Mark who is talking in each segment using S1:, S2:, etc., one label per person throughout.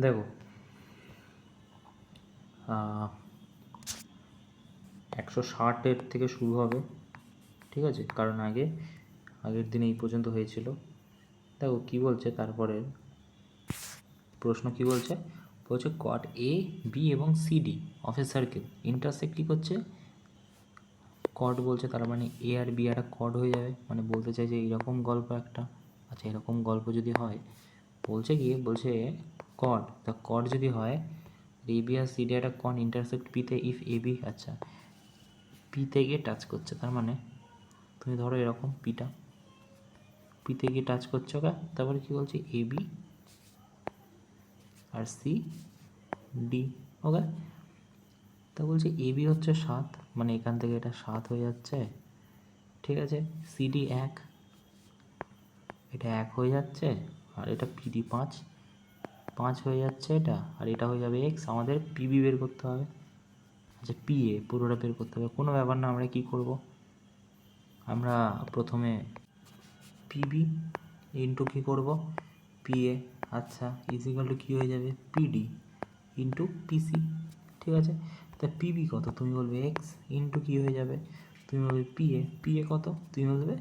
S1: দেখো 160 থেকে শুরু হবে, ঠিক আছে, কারণ আগের দিনে এই পর্যন্ত হয়েছিল। দেখো কী বলছে, তারপরে প্রশ্ন কি বলছে, বলছে কট এ বি এবং CD of a circle intersect কী করছে, কট বলছে, তার মানে এ আর বি একটা কট হয়ে যাবে, মানে বলতে চাই যে এইরকম গল্প একটা। আচ্ছা, এরকম গল্প যদি হয়, বলছে কি, বলছে কট, তা কট যদি হয় এ বি আর সিডি একটা কন ইন্টারসেক্ট পিতে ইফ এ বি, আচ্ছা পিতে গিয়ে টাচ করছে, তার মানে তুমি ধরো এরকম পিতে গিয়ে টাচ করছো, ওকে, তারপরে কী বলছে A B R C D, ওকে। তা বলছে এ বি হচ্ছে 7, মানে এখান থেকে এটা 7 হয়ে যাচ্ছে, ঠিক আছে। সিডি 1, এটা 1 হয়ে যাচ্ছে, আর এটা পিডি 5 হয়ে যাচ্ছে এটা, আর এটা হয়ে যাবে এক্স। আমাদের পিবি বের করতে হবে। আচ্ছা, পিএ পুরোটা বের করতে হবে, কোনো ব্যাপার না। আমরা কী করব, আমরা প্রথমে পিবি ইন্টু কী করব, পিএ, আচ্ছা, ইজিক্যাল টু কী হয়ে যাবে, পিডি ইন্টু পিসি, ঠিক আছে। তা পিবি কত, তুমি বলবে এক্স ইন্টু কী হয়ে যাবে, তুমি বলবে পিএ কত, তুমি বলবে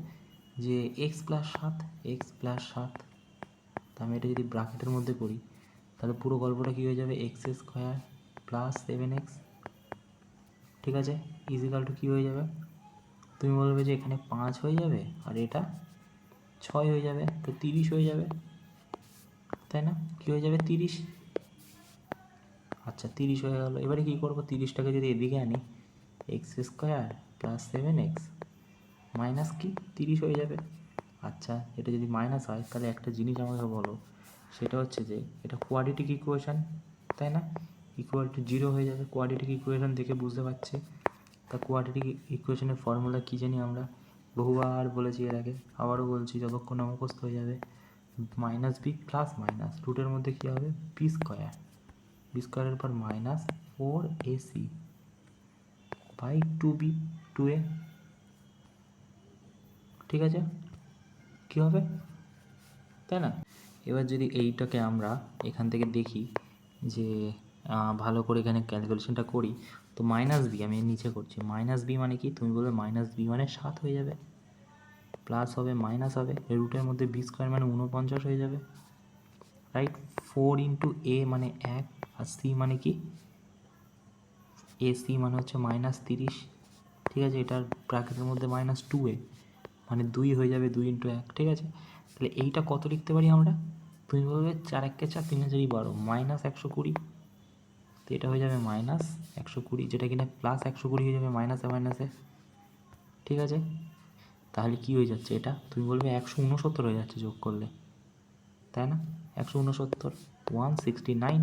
S1: যে x+7। তা আমি এটা যদি ব্র্যাকেটের মধ্যে করি, তাহলে পুরো গল্পটা কী হয়ে যাবে, x² + 7x, ঠিক আছে, ইজিক্যাল টু কী হয়ে যাবে, তুমি বলবে যে এখানে 5 হয়ে যাবে আর এটা 6 হয়ে যাবে, তো 30 হয়ে যাবে, তাই না? কী হয়ে যাবে, 30। আচ্ছা, 30 হয়ে গেল। এবারে কী করবো, 30টাকে যদি এদিকে আনি, x² + 7x মাইনাস কি 30 হয়ে যাবে। আচ্ছা, এটা যদি মাইনাস হয়, তাহলে একটা জিনিস আমাকে বলো, সেটা হচ্ছে যে এটা কোয়াড্রেটিক ইকুয়েশান, তাই না? ইকুয়াল টু 0 হয়ে যাবে। কোয়াড্রেটিক ইকুয়েশান দেখে বুঝতে পারছি। তা কোয়াড্রেটিক ইকুয়েশনের ফর্মুলা কী জানি আমরা, বহুবার বলেছি এর আগে, আবারও বলছি যতক্ষণ না মুখস্থ হয়ে যাবে, মাইনাস বি প্লাস মাইনাস রুটের মধ্যে কী হবে, বি স্কোয়ারের পর -4ac বাই 2b 2a, ঠিক আছে, কী হবে, তাই না? এবার যদি এইটাকে আমরা এখান থেকে দেখি যে ভালো করে এখানে ক্যালকুলেশনটা করি, তো মাইনাস বি আমি নিচে করছি, মাইনাস বি মানে কি, তুমি বলবে মাইনাস বি মানে 7 হয়ে যাবে, প্লাস হবে মাইনাস হবে, রুটের মধ্যে বি স্কোয়ার মানে 49 হয়ে যাবে, রাইট। 4 ইন্টু এ মানে 1, আর সি মানে কি, এ সি মানে হচ্ছে -30, ঠিক আছে। এটার ব্র্যাকেটের মধ্যে -2a মানে 2 হয়ে যাবে, 2 ইন্টু 1, ঠিক আছে। তাহলে এইটা কত লিখতে পারি আমরা, তুমি বলবে 4 1 4 3 12 -120, তো এটা হয়ে যাবে -120, যেটা কিনা +120 হয়ে যাবে মাইনাসে মাইনাসে, ঠিক আছে। তাহলে কি হয়ে যাচ্ছে এটা, তুমি বলবে 169 হয়ে যাচ্ছে যোগ করলে, তাই না? 169 169,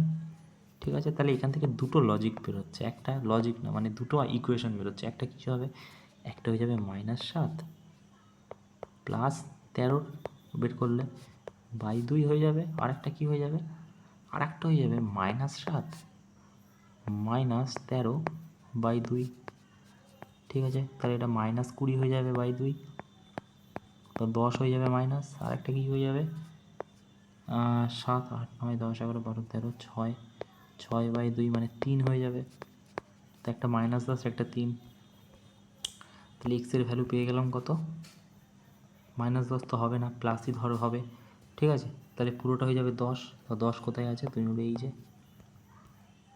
S1: ঠিক আছে। তাহলে এখান থেকে দুটো লজিক বেরোচ্ছে, একটা লজিক না, মানে দুটো ইকুয়েশন বেরোচ্ছে। একটা কিছু হবে, একটা হয়ে যাবে -7 + 13 বের করলে বাই 2 হয়ে যাবে, আর একটা কী হয়ে যাবে, আর একটা হয়ে যাবে -7 -13 বাই 2, ঠিক আছে। তাহলে এটা -20 হয়ে যাবে বাই 2, তো 10 হয়ে যাবে মাইনাস, আর একটা কী হয়ে যাবে, 7 8 9 10 11 12 13 6 বাই 2 মানে 3 হয়ে যাবে, তো একটা -10 একটা 3, তাহলে এক্সের ভ্যালু পেয়ে গেলাম কত, -10 তো হবে না, প্লাসই হবে, ঠিক আছে। তাহলে পুরোটা হয়ে যাবে 10, তো 10 কোথায় আছে, তুমি বলে এই যে,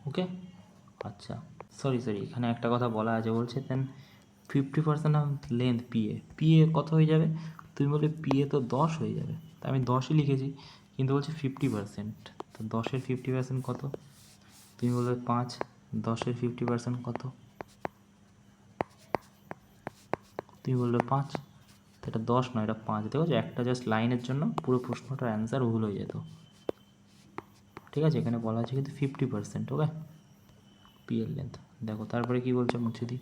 S1: ওকে। আচ্ছা, সরি এখানে একটা কথা বলা আছে, বলছে দেন 50% অফ লেন্থ পিএ কত হয়ে যাবে, তুমি বলবে পিএ তো 10 হয়ে যাবে, তা আমি 10ই লিখেছি, কিন্তু বলছে 50%, তো 10-এর 50% কত, তুমি বলবে 5, 10-এর 50% কত, তুমি বলবে 5, তো এটা 10 নয়, এটা 5, দেখো যে একটা জাস্ট লাইনের জন্য পুরো প্রশ্নটার অ্যান্সার ভুল হয়ে যেত, ঠিক আছে। এখানে বলা আছে কিন্তু 50%, ওকে, পি এর লেন্থ। দেখো তারপরে কি বলছে, মুছে দিই,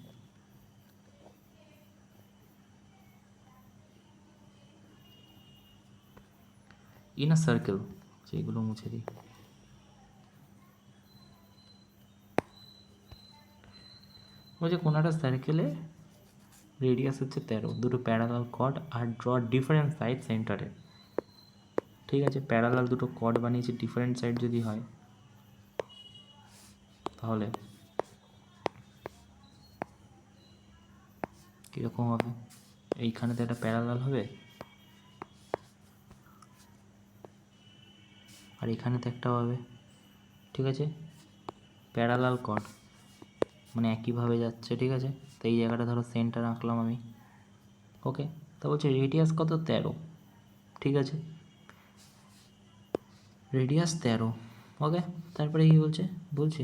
S1: ইন আ সার্কেল, সেইগুলো মুছে দিই। বলছে কোনো একটা সার্কেলে রেডিয়াস হচ্ছে 13, দুটো প্যারালাল কর্ড আর ড্র ডিফারেন্ট সাইড সেন্টারে, ঠিক আছে। প্যারালাল দুটো কর্ড বানিয়েছে, ডিফারেন্ট সাইড যদি হয়, তাহলে কীরকম হবে, এইখানে তো একটা প্যারালাল হবে, আর এখানে তো একটা হবে, ঠিক আছে, প্যারালাল কর্ড মানে একইভাবে যাচ্ছে, ঠিক আছে। তো এই জায়গাটা ধরো সেন্টার আঁকলাম আমি, ওকে। তো বলছে রেডিয়াস কত, 13, ঠিক আছে, রেডিয়াস 13, ওকে। তারপরে কি বলছে, বলছে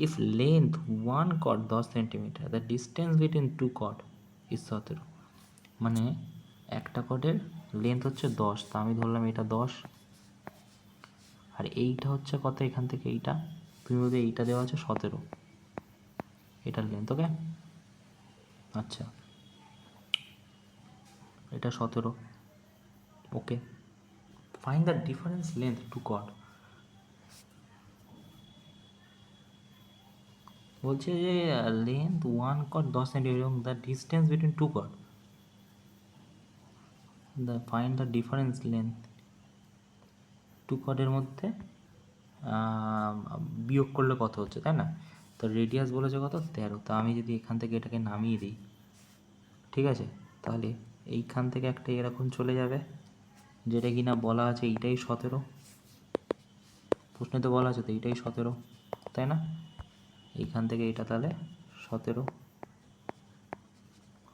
S1: if length one chord 10 centimetre, the distance between two chord is 17, মানে একটা কর্ডের লেন্থ হচ্ছে 10, তা আমি ধরলাম এটা 10, আর এইটা হচ্ছে কত, এখান থেকে এইটা তুমি বলবে এইটা দেওয়া আছে 17, এটার লেন্থ, ওকে। আচ্ছা, এটা 17, okay. Find the difference length two chord, বলছে যে লেন্থ ওয়ান কর্ড 10 সেন্টিমিটার এবং the distance between two chord, find the difference length two কর্ডের মধ্যে বিয়োগ করলে কত হচ্ছে, তাই না। তো রেডিয়াস বলেছে কত, 13, তা আমি যদি এখান থেকে এটাকে নামিয়ে দিই, ঠিক আছে, তাহলে এইখান থেকে একটা এরকম চলে যাবে, যেটা কি না বলা আছে এইটাই 17, প্রশ্নে তো বলা আছে তো এইটাই 17, তাই না। এইখান থেকে এটা তাহলে 17,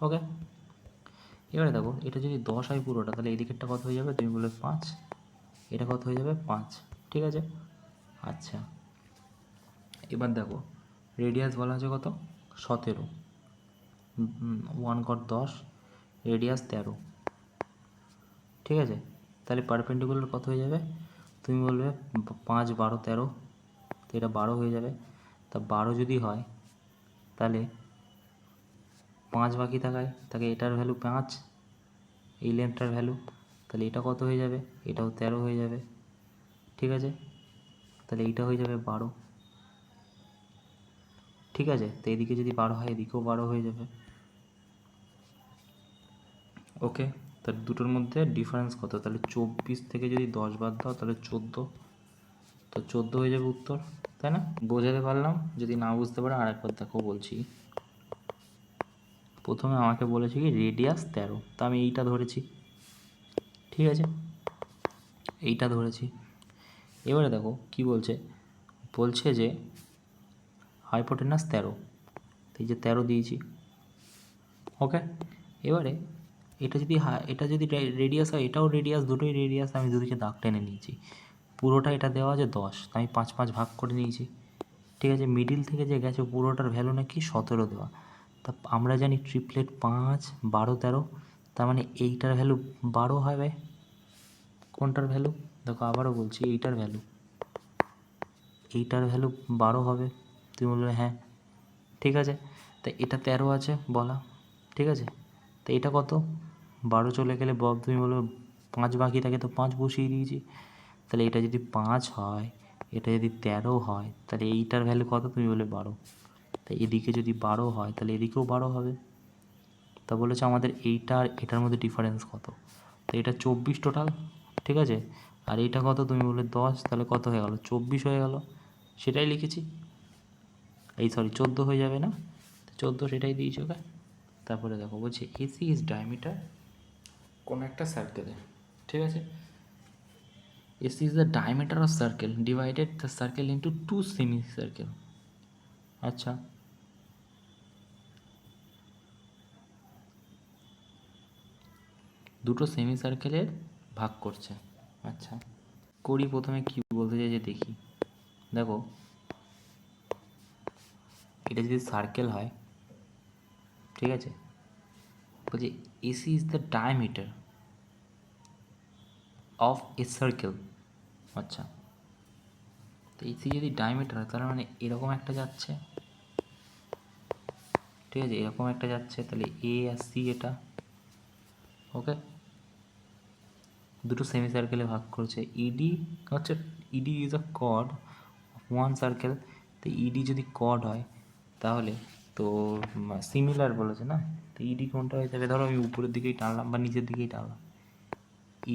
S1: ওকে। এবারে দেখো এটা যদি 10 হয় পুরোটা, তাহলে এই দিকেরটা কত হয়ে যাবে, তুমি বলবে 5, এটা কত হয়ে যাবে 5, ঠিক আছে। আচ্ছা, এবার দেখো রেডিয়াস বলা আছে কত, 17, ওয়ান কট 10, রেডিয়াস 13, ঠিক আছে। তাহলে পারপেন্ডিকুলার কত হয়ে যাবে, তুমি বলবে 5, 12, 13, তো এটা 12 হয়ে যাবে। তা 12 যদি হয় তাহলে 5 বাকি থাকায় তাকে এটার ভ্যালু 5, এই লেন্থটার ভ্যালু, তাহলে এটা কত হয়ে যাবে, এটাও 13 হয়ে যাবে, ঠিক আছে। তাহলে এইটা হয়ে যাবে 12, ঠিক আছে। তো এদিকে যদি 12 হয় এদিকেও 12 হয়ে যাবে, ওকে। তাহলে দুটোর মধ্যে ডিফারেন্স কত, তাহলে 24 থেকে যদি 10 বাদ দাও তাহলে 14, তো 14 হয়ে যাবে উত্তর, তাই না। বোঝাতে পারলাম, যদি না বুঝতে পারো আরেকবার দেখো বলছি। প্রথমে আমাকে বলেছে কি রেডিয়াস 13, তা আমি এইটা ধরেছি, ঠিক আছে, এইটা ধরেছি। এবারে দেখো কি বলছে, বলছে যে হাইপোটেনাস 13, এই যে 13 দিয়েছি, ওকে। এবারে এটা যদি রেডিয়াস হয়, এটাও রেডিয়াস, দুটোই রেডিয়াস, আমি দুদিকে দাগ টেনে নিয়েছি, পুরোটা এটা দেওয়া আছে 10, আমি 5 5 ভাগ করে নিয়েছি, ঠিক আছে। মিডিল থেকে যে গেছে পুরোটার ভ্যালু নাকি 17 দেওয়া, তা আমরা জানি ট্রিপলেট 5, 12, 13, তার মানে এইটার ভ্যালু 12 হবে, কোনটার ভ্যালু দেখো আবারও বলছি, এইটার ভ্যালু 12 হবে, তুমি বলবে হ্যাঁ, ঠিক আছে। তা এটা 13 আছে বলা, ঠিক আছে। তো এটা কত, 12 চলে গেলে তুমি বলবে 5 বাকি থাকে, তো 5 বসিয়ে দিয়েছি। তাহলে এটা যদি 5 হয়, এটা যদি 13 হয়, তাহলে এইটার ভ্যালু কত, তুমি বলে 12, তাই এদিকে যদি 12 হয় তাহলে এদিকেও 12 হবে। তা বলেছে আমাদের এইটা আর এটার মধ্যে ডিফারেন্স কত, তো এটা 24 টোটাল, ঠিক আছে। আর এইটা কত, তুমি বলে 10, তাহলে কত হয়ে গেল, 24 হয়ে গেল, সেটাই লিখেছি, এই সরি 14 হয়ে যাবে না, 14 সেটাই দিয়েছি, ওকে। তারপরে দেখো বলছে এসি ইজ ডায়ামিটার কোনো একটা সার্কেলে, ঠিক আছে, AC is the diameter of circle divided the circle into two semicircle, আচ্ছা। দুটো সেমি সার্কেলের ভাগ করছে, আচ্ছা করি। প্রথমে কি বলতে চাই যে দেখি, দেখো এটা যদি সার্কেল হয়, ঠিক আছে, বলছি AC is the diameter of a circle, আচ্ছা। তো এসি যদি ডায়ামিটার হয় তার মানে এরকম একটা যাচ্ছে, ঠিক আছে, এরকম একটা যাচ্ছে, তাহলে এ আর সি এটা, ওকে। দুটো সেমি সার্কেলে ভাগ করছে, ইডি হচ্ছে, ED is a chord of one circle, তো ইডি যদি কর্ড হয় তাহলে তো সিমিলার বলেছে না, তো ইডি কোনটা হয়ে যাবে, ধরো আমি উপরের দিকেই টানলাম বা নিচের দিকেই টানলাম,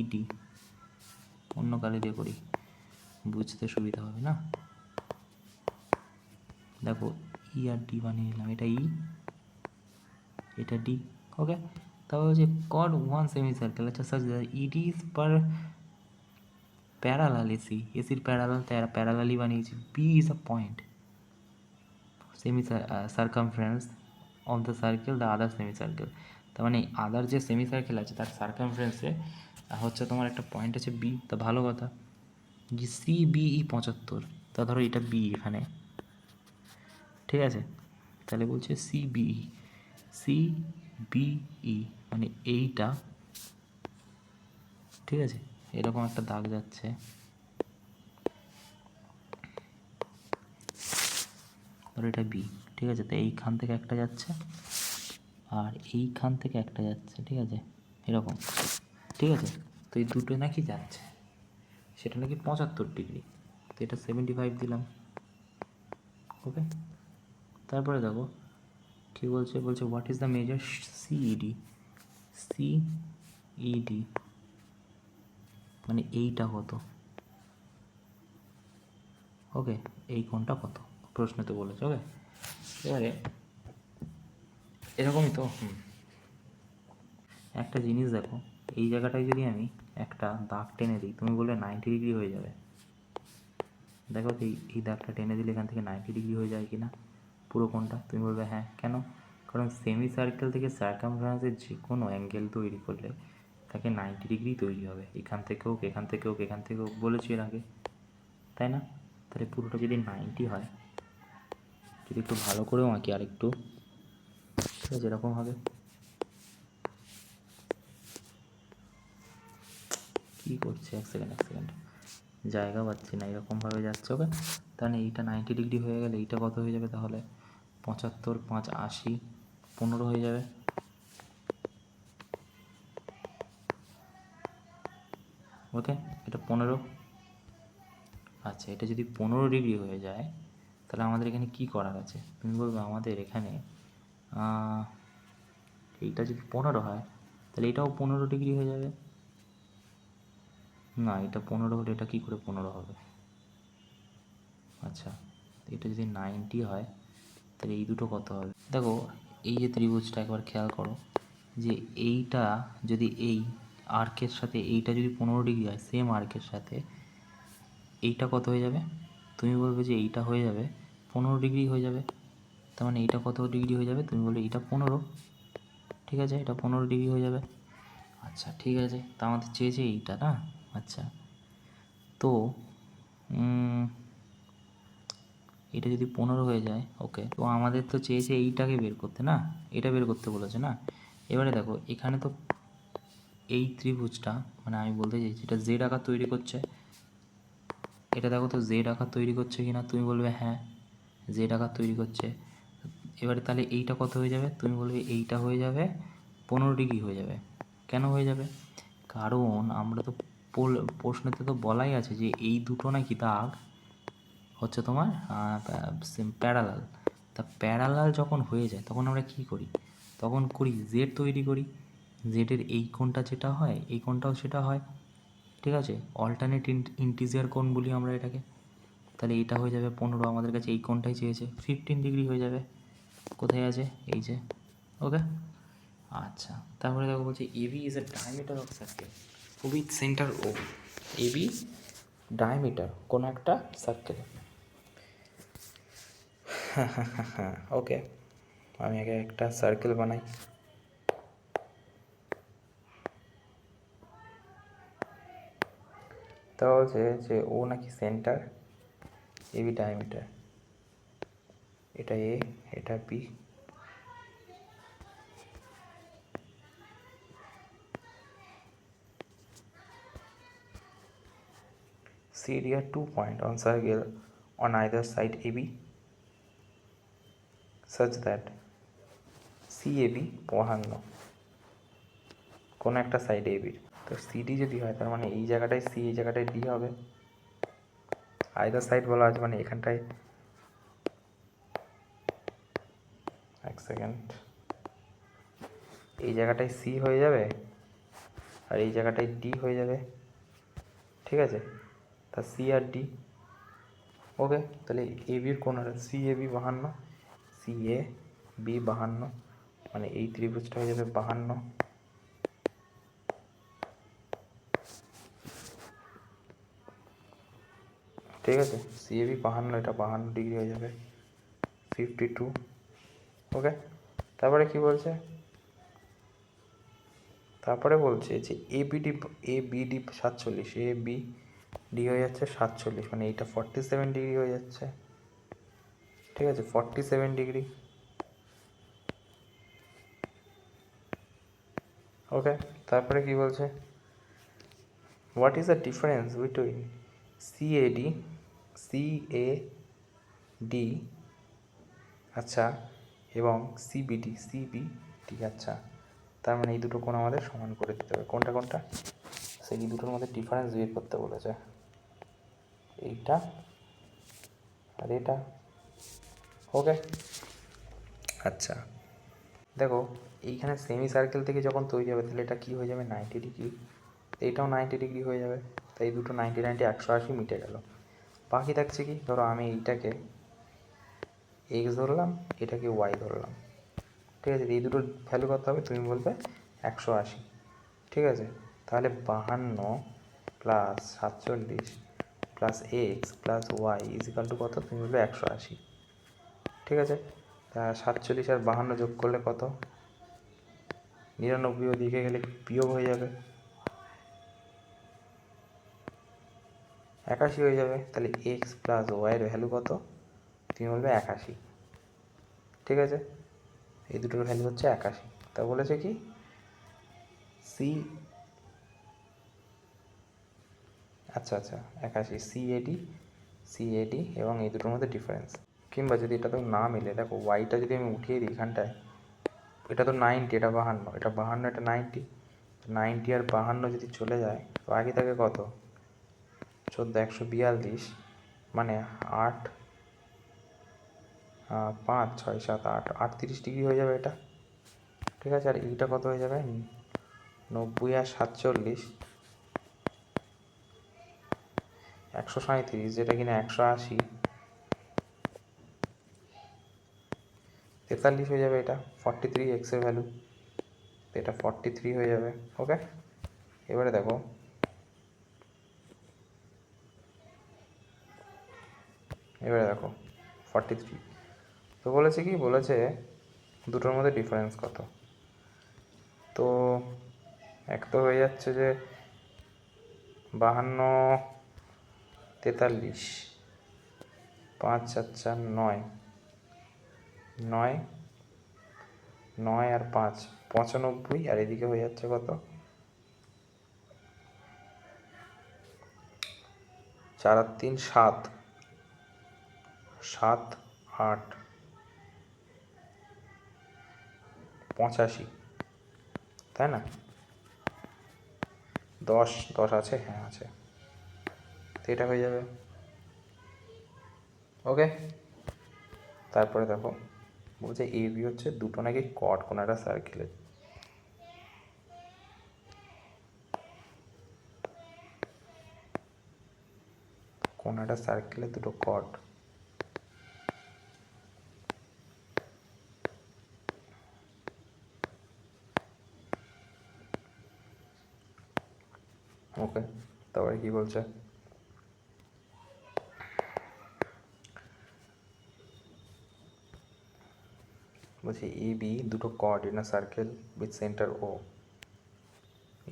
S1: ইডি অন্য কালি দিয়ে করি, বুঝতে সুবিধা হবে না, দেখো ই আর ডি বানিয়ে নিলাম, এটা ই, এটা ডি। ওকে, তারপর হচ্ছে কট ওয়ান সেমি সার্কেল, আচ্ছা search ED is par parallel AC, এসির প্যারালাল প্যারালালি বানিয়েছি। B is a point semi circumference of the circle the other semi circle. তার মানে আদার যে সেমি সার্কেল আছে তার সার্কামফারেন্সে হচ্ছে তোমার একটা পয়েন্ট আছে বি। তা ভালো কথা, যে সি বি ই 75, তা ধরো এটা বি এখানে, ঠিক আছে। তাহলে বলছে সি বিই, সি বিই মানে এইটা, ঠিক আছে, এরকম একটা দাগ যাচ্ছে, ধরো এটা বি, ঠিক আছে। তো এইখান থেকে একটা যাচ্ছে আর এইখান থেকে একটা যাচ্ছে, ঠিক আছে, এরকম, ঠিক আছে। তো এই দুটো নাকি যাচ্ছে, সেটা নাকি 75 ডিগ্রি, তো এটা 75 দিলাম। ওকে, তারপরে দেখো কী বলছে, বলছে what is the measure CED, CED মানে এইটা কত, ওকে, এই কোণটা কত, প্রশ্নতে বলেছে। ওকে, এবারে এরকমই তো একটা জিনিস দেখো, এই জায়গাটায় যদি আমি একটা দাগ টেনে দিই, তুমি বলবে 90 ডিগ্রি হয়ে যাবে। দেখো তো এই দাগটা টেনে দিলে এখান থেকে 90 ডিগ্রি হয়ে যায় কি না পুরো কোণটা, তুমি বলবে হ্যাঁ। কেন? কারণ সেমি সার্কেল থেকে সার্কামফারেন্সের যে কোনো অ্যাঙ্গেল তৈরি করলে তাকে 90 ডিগ্রি তৈরি হবে, এখান থেকে হোক, এখান থেকে হোক, এখান থেকে হোক, বলেছি এর আগে, তাই না? তাহলে পুরোটা যদি 90 হয়, যদি একটু ভালো করেও আঁকি আর একটু, ঠিক আছে, এরকম হবে। কী করছে, এক সেকেন্ড, জায়গা পাচ্ছি না, এরকমভাবে যাচ্ছে। ওকে, তাহলে এইটা 90 ডিগ্রি হয়ে গেলে এইটা কত হয়ে যাবে তাহলে? 75, 5, 80, 15 হয়ে যাবে। ওকে, এটা 15। আচ্ছা, এটা যদি 15 ডিগ্রি হয়ে যায় তাহলে আমাদের এখানে কি করার আছে? তুমি বলবে আমাদের এখানে এইটা যদি 15 হয় তাহলে এটাও 15 ডিগ্রি হয়ে যাবে। না, এটা 15 হলে এটা কী করে 15 হবে? আচ্ছা, এটা যদি 90 হয় তাহলে এই দুটো কত হবে? দেখো এই যে ত্রিভুজটা একবার খেয়াল করো, যে এইটা যদি এই আর্কের সাথে এইটা যদি 15 ডিগ্রি হয়, সেম আর্কের সাথে এইটা কত হয়ে যাবে? তুমি বলবে যে এইটা হয়ে যাবে 15 ডিগ্রি হয়ে যাবে। তার মানে এইটা কত ডিগ্রি হয়ে যাবে? তুমি বলবে এইটা 15, ঠিক আছে, এটা 15 ডিগ্রি হয়ে যাবে। আচ্ছা, ঠিক আছে, তা আমাদের চেয়েছে এইটা না। আচ্ছা, তো এটা যদি 15 হয়ে যায়, ওকে, তো আমাদের তো চেয়েছে এইটাকে বের করতে না, এটা বের করতে বলেছে না। এবারে দেখো এখানে তো এই ত্রিভুজটা, মানে আমি বলতে চাইছি এটা জেড আকার তৈরি করছে, এটা দেখো তো জেড আকার তৈরি করছে কি না, তুমি বলবে হ্যাঁ জেড আকার তৈরি করছে। এবারে তাহলে এইটা কত হয়ে যাবে? তুমি বলবে এইটা হয়ে যাবে 15 ডিগ্রি হয়ে যাবে। কেন হয়ে যাবে? কারণ আমরা তো প্রশ্নেতে তো বলাই আছে যে এই দুটো নাকি দাগ হচ্ছে তোমার প্যারালাল। তা প্যারালাল যখন হয়ে যায় তখন আমরা কী করি? তখন করি জেড তৈরি করি, জেডের এই কোণটা যেটা হয় এই কোণটাও সেটা হয়, ঠিক আছে, অল্টারনেট ইন্টিজার কোণ বলি আমরা এটাকে। তাহলে এটা হয়ে যাবে 15, আমাদের কাছে এই কোণটাই চেয়েছে, 15 ডিগ্রি হয়ে যাবে। কোথায় আছে? এই যে। ওকে, আচ্ছা, তারপরে দেখো বলছে AB is a diameter of circle with centre O. AB diameter কোনো একটা সার্কেল। হ্যাঁ, ওকে, আমি আগে একটা সার্কেল বানাই। তা বলছে যে ও নাকি সেন্টার, এবি ডায়ামিটার, এটা এ, এটা B, see here 2 points on circle on either side AB such that CAB 52 কোনো একটা সাইড এবির। তো সিডি যদি হয় তার মানে এই জায়গাটায় সি, এই জায়গাটায় ডি হবে। আইদার সাইড বলা আছে মানে এখানটায়, এক সেকেন্ড, এই জায়গাটায় সি হয়ে যাবে আর এই জায়গাটায় ডি হয়ে যাবে, ঠিক আছে। তা সি আর ডি, ওকে, তাহলে এ বির কোণাটা C A B 52, C A B 52, মানে এই ত্রিভুজটা হয়ে যাবে 52। ঠিক আছে, সি এ বি 52, এটা 52 ডিগ্রি হয়ে যাবে, 52। ওকে, তারপরে কি বলছে, তারপরে বলছে যে A B D 47, A B D হয়ে যাচ্ছে 47, মানে এইটা 47 ডিগ্রি হয়ে যাচ্ছে। ঠিক আছে, 47 ডিগ্রি। ওকে, তারপরে কি বলছে, what is the difference between CAD, CAD, আচ্ছা, এবং সিবিডি, আচ্ছা, তার মানে এই দুটো কোণ আমাদের সমান করে দিতে হবে। কোনটা কোনটা, সেই দুটোর মধ্যে ডিফারেন্স বের করতে বলেছে, এইটা আর এটা। ওকে, আচ্ছা, দেখো এইখানে সেমি সার্কেল থেকে যখন তৈরি হবে তাহলে এটা কী হয়ে যাবে, 90 ডিগ্রি, এইটাও 90 ডিগ্রি হয়ে যাবে, তাই দুটো 90 90 180 মিটে গেল। বাকি থাকছে কি, ধরো আমি এইটাকে এক্স ধরলাম, এটাকে ওয়াই ধরলাম। ঠিক আছে, এই দুটোর ভ্যালু কত হবে, তুমি বলবে 180। ঠিক আছে, তাহলে 52 plus 47 plus x plus y equal to কত, তুমি বলবে 180। ঠিক আছে, তা 47 আর 52 যোগ করলে কত, 99 ওদিকে গেলে বিয়োগ হয়ে যাবে, 81 হয়ে যাবে। তাহলে এক্স প্লাস ওয়াইয়ের ভ্যালু কত, তুমি বলবে 81। ঠিক আছে, এই দুটোর ভ্যালু হচ্ছে 81। তা বলেছে কি সি, আচ্ছা 81 সিএডি এবং এই দুটোর মধ্যে ডিফারেন্স। কিংবা যদি এটা তো না মিলে, দেখো ওয়াইটা যদি আমি উঠিয়ে দিই এখানটায়, এটা তো 90, এটা 52, এটা 52, এটা 90, 90 আর 52 যদি চলে যায় তো আগে থাকে কত, 14, 142, মানে 8, 5, 6, 7, 8, 38 ডিগ্রি হয়ে যাবে এটা। ঠিক আছে, আর এইটা কত হয়ে যাবে, 90 আর 47, 137, যেটা কিনা 180, 43 হয়ে যাবে এটা, 43 এক্সের ভ্যালু, তো এটা 43 হয়ে যাবে। ওকে, এবারে দেখো এবারে দেখো 43, তো বলেছে কি, বলেছে দুটোর মধ্যে ডিফারেন্স কত, তো এক তো হয়ে যাচ্ছে যে 52, 43, 5 4 4 9, 9, 9 আর 5 95, আর এদিকে হয়ে যাচ্ছে কত, 4 আর 3 7, 7, 8, 85, তাই না, 10 10 আছে, হ্যাঁ আছে, তো এটা হয়ে যাবে। ওকে, তারপরে দেখো বলছে এ বি হচ্ছে দুটো নাকি কট কোনো একটা সার্কেলের, কোনো একটা সার্কেলের দুটো কট। ওকে, তারপরে কি বলছে, বলছে এ বি দুটো cut in a circle with centre O,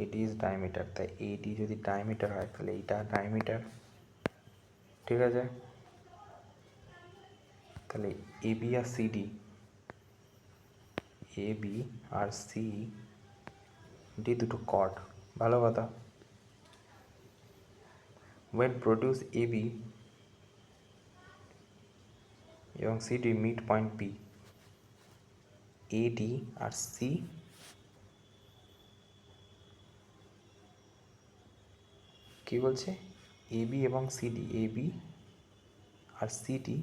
S1: AD is diameter, তাই এডি যদি ডায়ামিটার হয় তাহলে এইটা ডায়ামিটার। ঠিক আছে, তাহলে A B R CD, A B R C D দুটো কট, ভালো কথা। when produce এ বি এবং সিডি মিড পয়েন্ট পি, এডি আর সি কি বলছে, এ বি এবং CD, A B R CD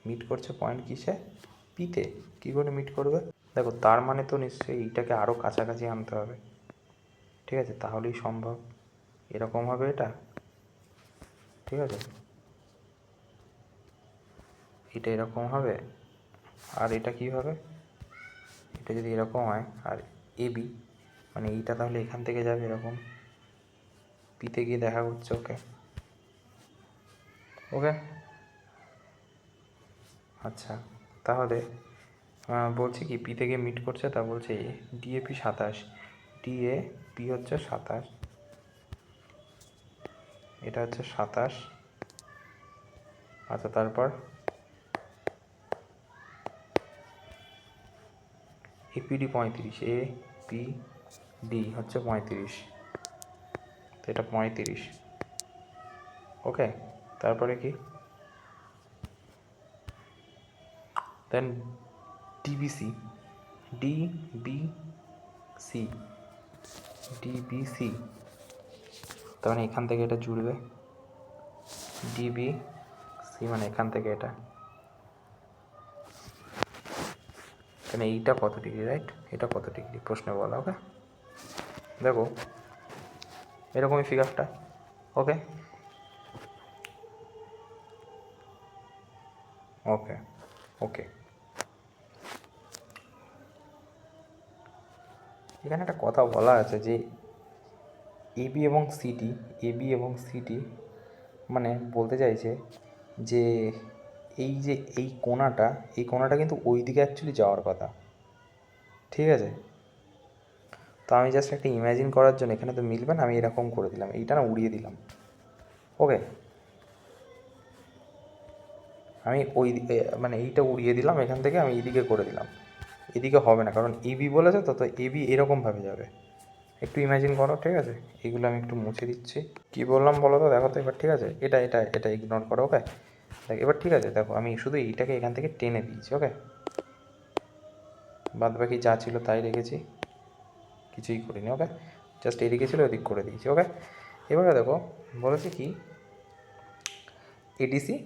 S1: meet করছে পয়েন্ট কিসে, পিতে। কী করে মিট করবে, দেখো তার মানে তো নিশ্চয়ই এইটাকে আরও কাছাকাছি আনতে হবে। ঠিক আছে, তাহলেই সম্ভব, এরকম হবে এটা। ঠিক আছে, এটা এরকম হবে, আর এটা কি হবে, এটা যদি এরকম হয়, আর এবি মানে এইটা তাহলে এখান থেকে যাবে এরকম, পিতে গিয়ে দেখা করছে। ওকে ওকে আচ্ছা, তাহলে বলছি কি পি থেকে মিট করছে, তা বলছে ডিএপি 27, ডিএপি হচ্ছে 27, এটা হচ্ছে 27। আচ্ছা, তারপর এপিডি 35, এপিডি হচ্ছে 35, তো এটা 35। ওকে, তারপরে কি, দেন ডিবিসি, ডিবিসি, ডিবিসি, তার মানে এখান থেকে এটা জুড়বে, ডিবিসি মানে এখান থেকে এটা, মানে এইটা কত ডিগ্রি, রাইট, এটা কত ডিগ্রি প্রশ্নে বলা। ওকে, দেখো এরকমই ফিগারটা। ওকে ওকে ওকে এখানে একটা কথা বলা আছে যে এবি এবং সিডি মানে বলতে চাইছে যে এই কোণাটা কিন্তু ওই দিকে অ্যাকচুয়ালি যাওয়ার কথা, ঠিক আছে। তো আমি জাস্ট একটা ইমাজিন করার জন্য, এখানে তো মিলবে না, আমি এরকম করে দিলাম, এইটা না উড়িয়ে দিলাম। ওকে, আমি মানে এইটা উড়িয়ে দিলাম, এখান থেকে আমি এইদিকে করে দিলাম, এদিকে হবে না কারণ এবি বলেছে, তো এবি এরকমভাবে যাবে। একটু ইমাজিন করো, ঠিক আছে। এইগুলো আমি একটু মুছে দিচ্ছি। কি বললাম বলো তো, দেখো তো এবার, ঠিক আছে, এটা ইগনোর করো। ওকে, দেখ এবার ঠিক আছে, দেখো আমি শুধু এইটাকে এখান থেকে টেনে দিয়েছি। ওকে, বাদ বাকি যা ছিল তাই রেখেছি, কিছুই করিনি। ওকে, জাস্ট এদিকে ছিল ওদিক করে দিয়েছি। ওকে, এবারে দেখো বলেছে কি এডিসি,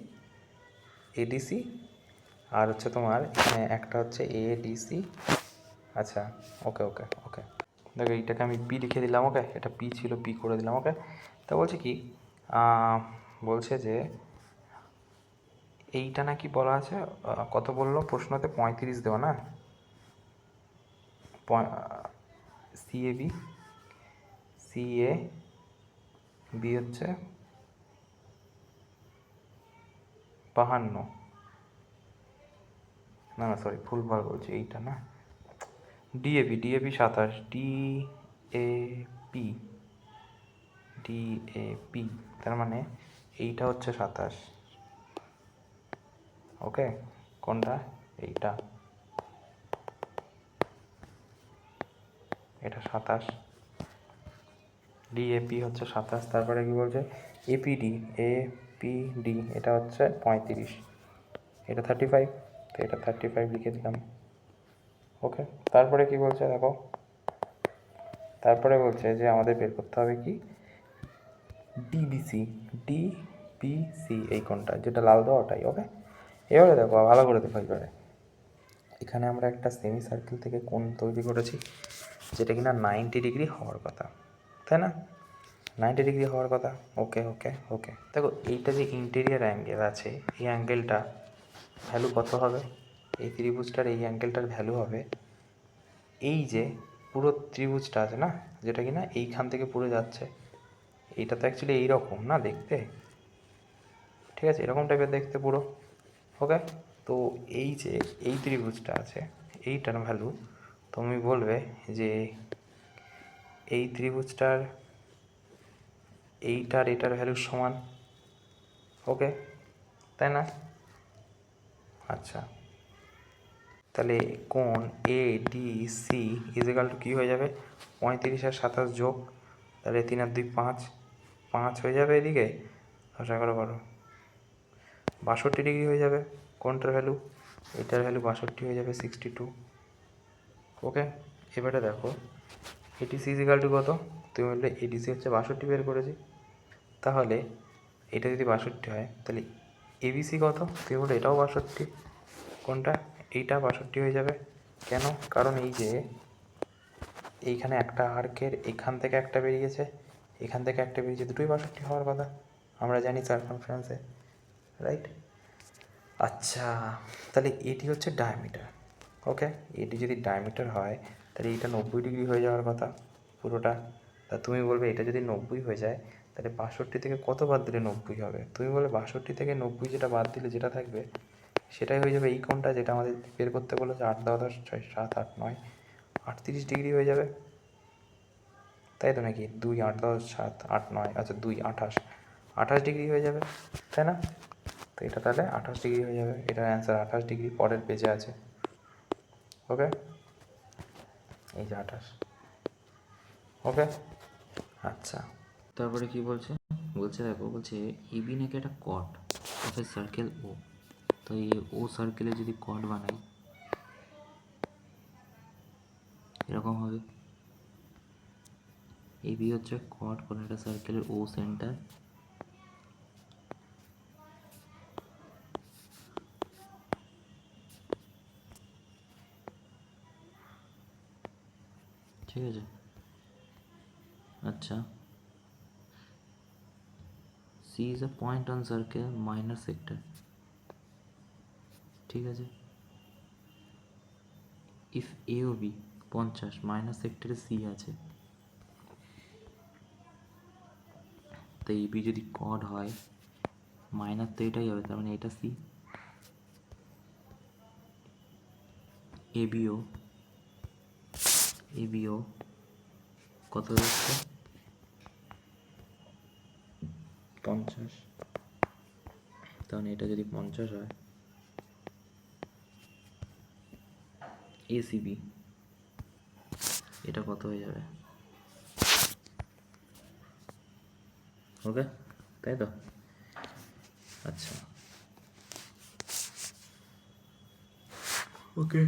S1: এডিসি আর হচ্ছে তোমার এখানে একটা হচ্ছে এডিসি। আচ্ছা, ওকে ওকে ওকে দেখো এইটাকে আমি পি লিখে দিলাম। ওকে, এটা পি ছিল, পি করে দিলাম। ওকে, তা বলছে কি বলছে যে এইটা নাকি বলা আছে, কত বললো প্রশ্নতে, 35 দেওয়া না, সিএবি, সিএ বি হচ্ছে 52, না না সরি ভুলভাল বলছি, এইটা না, ডিএপি 27, ডিএপি, ডিএপি তার মানে এইটা হচ্ছে 27। ওকে, কোনটা, এইটা, এটা 27, ডিএপি হচ্ছে 27। তারপরে কি বলছে, এপিডি, এপিডি এটা হচ্ছে 35, এটা 35, তো এটা 35 লিখে দিলাম। ওকে, তারপরে কি বলছে দেখো, তারপরে বলছে যে আমাদের বের করতে হবে কি ডিবিসি, ডিবিসি এই কোণটা যেটা লাল দেওয়া ওটাই। ওকে, এবারে দেখো ভালো করে দেখো, এখানে আমরা একটা সেমি সার্কেল থেকে কোণ তৈরি করেছি যেটা কিনা 90 ডিগ্রি হওয়ার কথা, তাই না, 90 ডিগ্রি হওয়ার কথা। ওকে ওকে ওকে দেখো এইটা যে ইন্টেরিয়ার অ্যাঙ্গেল আছে, এই অ্যাঙ্গেলটা ভ্যালু কত হবে, এই ত্রিভুজটার এই অ্যাঙ্গেলটার ভ্যালু হবে, এই যে পুরো ত্রিভুজটা আছে না, যেটা কিনা এইখান থেকে পুরো যাচ্ছে, এইটা তো অ্যাকচুয়ালি এইরকম না দেখতে, ঠিক আছে, এরকম টাইপের দেখতে পুরো। ওকে, তো এই যে এই ত্রিভুজটা আছে, এইটার ভ্যালু তুমি বলবে যে এই ত্রিভুজটার এইটার এটার ভ্যালুর সমান। ওকে, তাই না। আচ্ছা, তাহলে কোণ A D C equal to কী হয়ে যাবে, 35 আর 27 যোগ, তাহলে 3 আর 2 5, 5 হয়ে যাবে এদিকে, 10 11 12, 62 ডিগ্রি হয়ে যাবে কোণটার ভ্যালু, এটার ভ্যালু 62 হয়ে যাবে, 62। ওকে, এবারে দেখো এডিসি ইজিক্যাল টু কত, তুমি বললে এডিসি হচ্ছে 62 বের করেছি, তাহলে এটা যদি 62 হয় তাহলে এবিসি কত, তুমি বললে এটাও 62, কোনটা, এইটা 62 হয়ে যাবে। কেন, কারণ এই যে এইখানে একটা আর্কের এখান থেকে একটা বেরিয়েছে, এখান থেকে একটা বেরিয়েছে, দুটোই 62 হওয়ার কথা, আমরা জানি সারকামফারেন্সে, রাইট। আচ্ছা, তাহলে এটি হচ্ছে ডায়ামিটার। ওকে, এটি যদি ডায়ামিটার হয় তাহলে এটা 90 ডিগ্রি হয়ে যাওয়ার কথা পুরোটা। তা তুমি বলবে এটা যদি 90 হয়ে যায় তাহলে 62 থেকে কত বাদ দিলে 90 হবে? তুমি বলবে 62 থেকে 90 যেটা বাদ দিলে যেটা থাকবে সেটাই হয়ে যাবে এই কোণটা, যেটা আমাদের বের করতে বলেছে 8, 10, 10, 6, 7, 8, 9, 38 ডিগ্রি হয়ে যাবে, তাই তো নাকি? 2, 8, 10, 7, 8, 9, আচ্ছা 2, 28, 28 ডিগ্রি হয়ে যাবে, তাই না? তো এটা তাহলে 28 ডিগ্রি হয়ে যাবে, এটার অ্যান্সার 28 ডিগ্রি, পরের পেজে আছে। ওকে, এই যে 28। ওকে, আচ্ছা, তারপরে কি বলছে? বলছে দেখো, বলছে এবি নাকি একটা কট অফ এ সার্কেল ও। তো এই ও সার্কেলে যদি কট বানাই এরকম হবে। এবি হচ্ছে কট কোনো একটা সার্কেলের ও সেন্টার, ঠিক আছে? আচ্ছা, C is a point on circle minor sector, ঠিক আছে? If A O B 50 minus সেক্টরে সি আছে, তো এই বি যদি কড হয় মাইনাস তো এটাই হবে, তার মানে এটা সি। এবিও এবিও কত হচ্ছে? 50, তাহলে এটা যদি 50 হয়, এসিবি এটা কত হয়ে যাবে? ওকে, তাই তো? আচ্ছা, ওকে,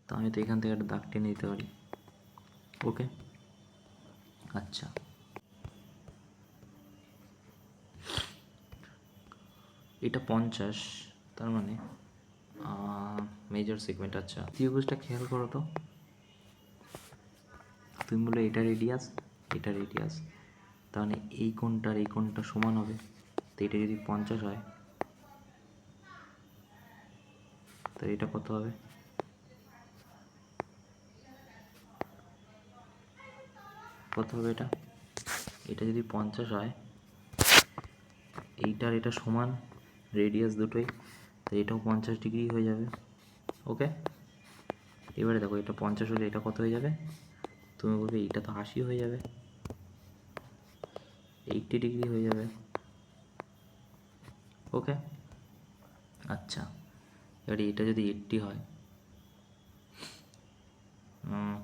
S1: তো আমি তো এখান থেকে একটা দাগ টেনে দিতে পারি। ওকে, আচ্ছা, এটা 50, তার মানে মেজর সেগমেন্ট। আচ্ছা, ত্রিভুজটা খেয়াল করো তো, তুমি বলে এটা রেডিয়াস, এটা রেডিয়াস, তাহলে এই কোণটার এই কোণটা সমান হবে। তো এটা যদি 50 হয় তো এটা কত হবে? কত হবে এটা? এটা যদি 50 হয়, এইটার এটা সমান রেডিয়াস দুটোই, তো এটাও 50 ডিগ্রি হয়ে যাবে। ওকে, এবারে দেখো এটা 50 হলে এটা কত হয়ে যাবে? তুমি বলবে এইটা তো 80 হয়ে যাবে, 80 ডিগ্রি হয়ে যাবে। ওকে, আচ্ছা, এবারে এটা যদি 80 হয়,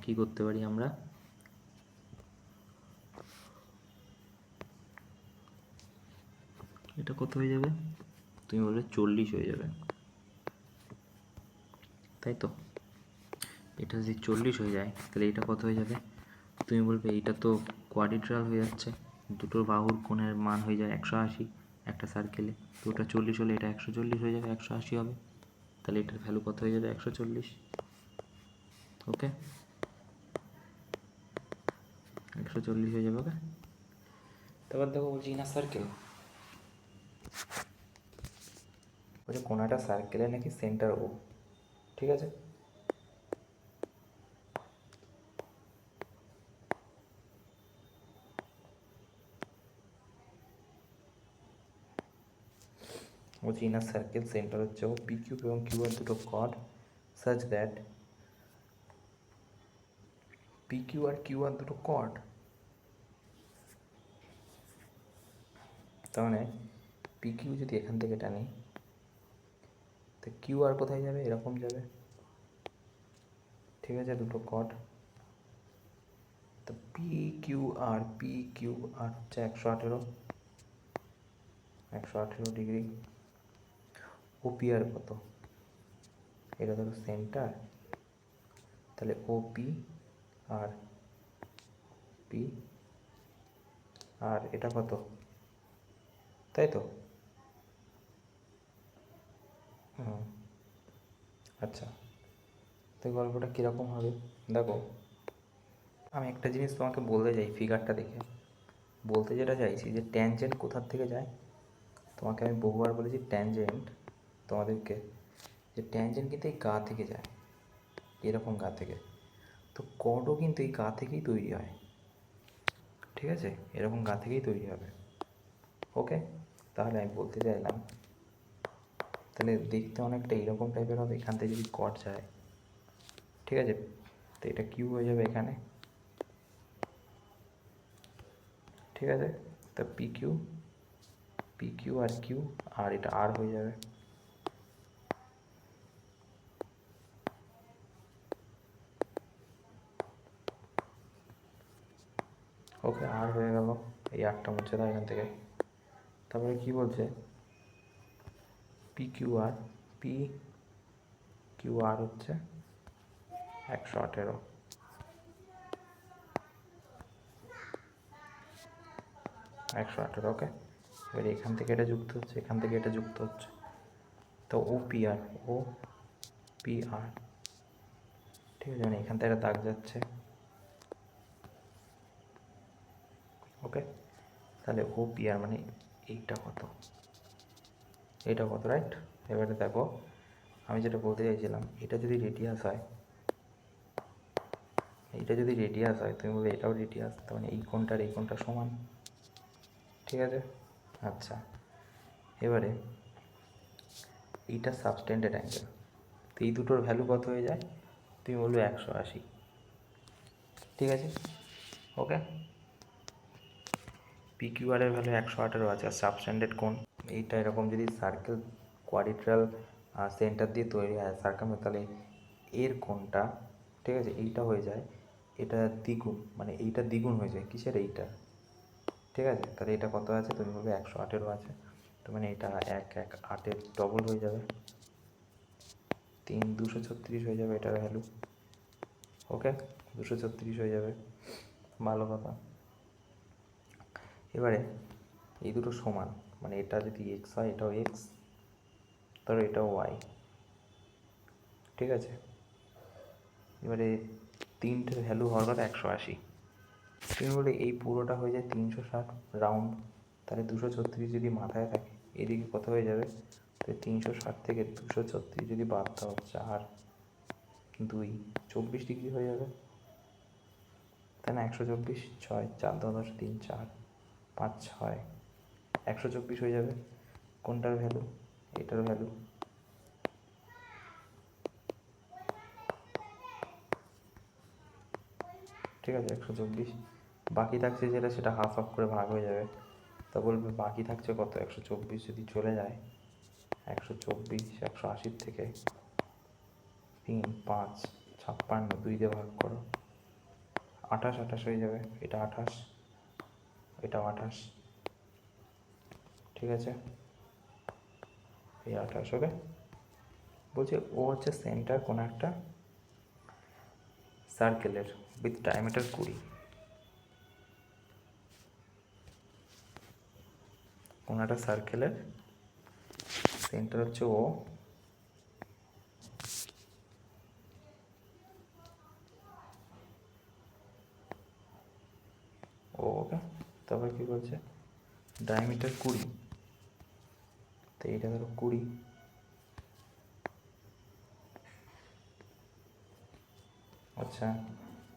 S1: কি করতে পারি আমরা? এটা কত হয়ে যাবে? তুমি বলবে 40 হয়ে যাবে, তাই তো? এটা যদি 40 হয়ে যায় তাহলে এটা কত হয়ে যাবে? তুমি বলবে এইটা তো কোয়াড্রিল্যাটারাল হয়ে যাচ্ছে, দুটোর বাহুর কোণের মান হয়ে যায় 180 একটা সার্কেলে, তো ওটা 40 হলে এটা 140 হয়ে যাবে, 180 হবে, তাহলে এটার ভ্যালু কত হয়ে যাবে? 140। ওকে, 140 হয়ে যাবে। ওকে, তারপর দেখো বলছি ইনার সার্কেল, বলছে কোনো একটা সার্কেলে নাকি সেন্টার ও, ঠিক আছে? বলছি ইনার সার্কেল সেন্টার হচ্ছে ও, পি কিউ এবং কিউ আর দুটো chord such that P Q আর কিউ আর দুটো কর্ড, তার মানে পি কিউ যদি এখান থেকে টানি তো কিউ আর কোথায় যাবে? এরকম যাবে, ঠিক আছে? দুটো কর্ড, তো পি কিউ আর হচ্ছে 118 ডিগ্রি। ওপি আর কত? এটা ধরো সেন্টার, তাহলে ওপি আর পি, আর এটা কত? তাই তো? হুম, আচ্ছা, তো গল্পটা কীরকম হবে দেখো, আমি একটা জিনিস তোমাকে বলতে চাই ফিগারটা দেখে। বলতে যেটা চাইছি যে ট্যানজেন্ট কোথার থেকে যায়, তোমাকে আমি বহুবার বলেছি ট্যানজেন্ট তোমাদেরকে, যে ট্যানজেন্ট কিন্তু এই গা থেকে যায়, এরকম গা থেকে। তো কর্ডও কিন্তু এই গা থেকেই তৈরি হয়, ঠিক আছে, এরকম গা থেকেই তৈরি হবে। ওকে, তাহলে আমি বলতে চাইলাম তাহলে দেখতে অনেকটা এরকম টাইপের হবে, এখান থেকে যদি কট যায়, ঠিক আছে, তো এটা কিউ হয়ে যাবে এখানে, ঠিক আছে, তা পি কিউ আর কিউ, আর এটা আর হয়ে যাবে। ওকে, আর হয়ে গেল, এই আরটা মুছে দাও এখান থেকে। তারপরে কি বলছে, পি কিউ আর হচ্ছে 118, ওকে। এবার এখান থেকে এটা যুক্ত হচ্ছে, এখান থেকে এটা যুক্ত হচ্ছে, তো ও পি আর, ঠিক আছে, মানে এখান থেকে একটা দাগ যাচ্ছে। ওকে, তাহলে ও পি আর মানে এইটা কত, রাইট। এবারে দেখো আমি যেটা বলতে চাইছিলাম, এটা যদি রেডিয়াস হয়, তুমি বলবে এটাও রেডিয়াস, তার মানে এই কোণটার এই কোণটা সমান, ঠিক আছে। আচ্ছা, এবারে এইটা সাবটেন্ডেড অ্যাঙ্গেল, তো এই দুটোর ভ্যালু কত হয়ে যায়, তুমি বলবে 180, ঠিক আছে। ওকে, পি কিউ আর এর ভ্যালু 118 আছে, আর সাবটেন্ডেড কোণ এইটা এরকম যদি সার্কেল কোয়াড্রিল্যাটারাল সেন্টার দিয়ে তৈরি হয় সার্কাম, তাহলে এর কোণটা, ঠিক আছে, এইটা হয়ে যায় এটা দ্বিগুণ, মানে এইটা দ্বিগুণ হয়ে যায় কিসের, এইটা, ঠিক আছে। তাহলে এটা কত আছে, তুমি বলবে 118 আছে, তো মানে এটা 118 ডবল হয়ে যাবে, 236 হয়ে যাবে এটার ভ্যালু। ওকে, 236 হয়ে যাবে, ভালো কথা। এবারে এই দুটো সমান, মানে এটা যদি এক্স হয় এটাও এক্স, ধরো এটাও ওয়াই, ঠিক আছে। এবারে তিনটের ভ্যালু হওয়ার কথা 180, তুমি বলে এই পুরোটা হয়ে যায় 360 রাউন্ড, তাহলে 236 যদি মাথায় থাকে এদিকে কত হয়ে যাবে, তো 360 থেকে 236 যদি বাদ দাও 4 2 24 ডিগ্রি হয়ে যাবে, তাই না। 124 6 4 10 3 4 5 6 124 হয়ে যাবে, কোনটার ভ্যালু, এটার ভ্যালু, ঠিক আছে, 124। বাকি থাকছে যেটা, সেটা হাফ হাফ করে ভাগ হয়ে যাবে, তা বলবে বাকি থাকছে কত, 124 যদি চলে যায়, 124 180 থেকে 3 5 56 2 দিয়ে ভাগ করো, 28 হয়ে যাবে, এটা 28, এটাও 28, ঠিক আছে, এই 28। ওকে, বলছে ও হচ্ছে সেন্টার কোনো একটা সার্কেলের উইথ ডায়ামিটার 20, কোনো একটা সার্কেলের সেন্টার হচ্ছে ও, ওকে। তারপর কী বলছে, ডায়ামিটার 20, তো এইটা ধরো 20, আচ্ছা।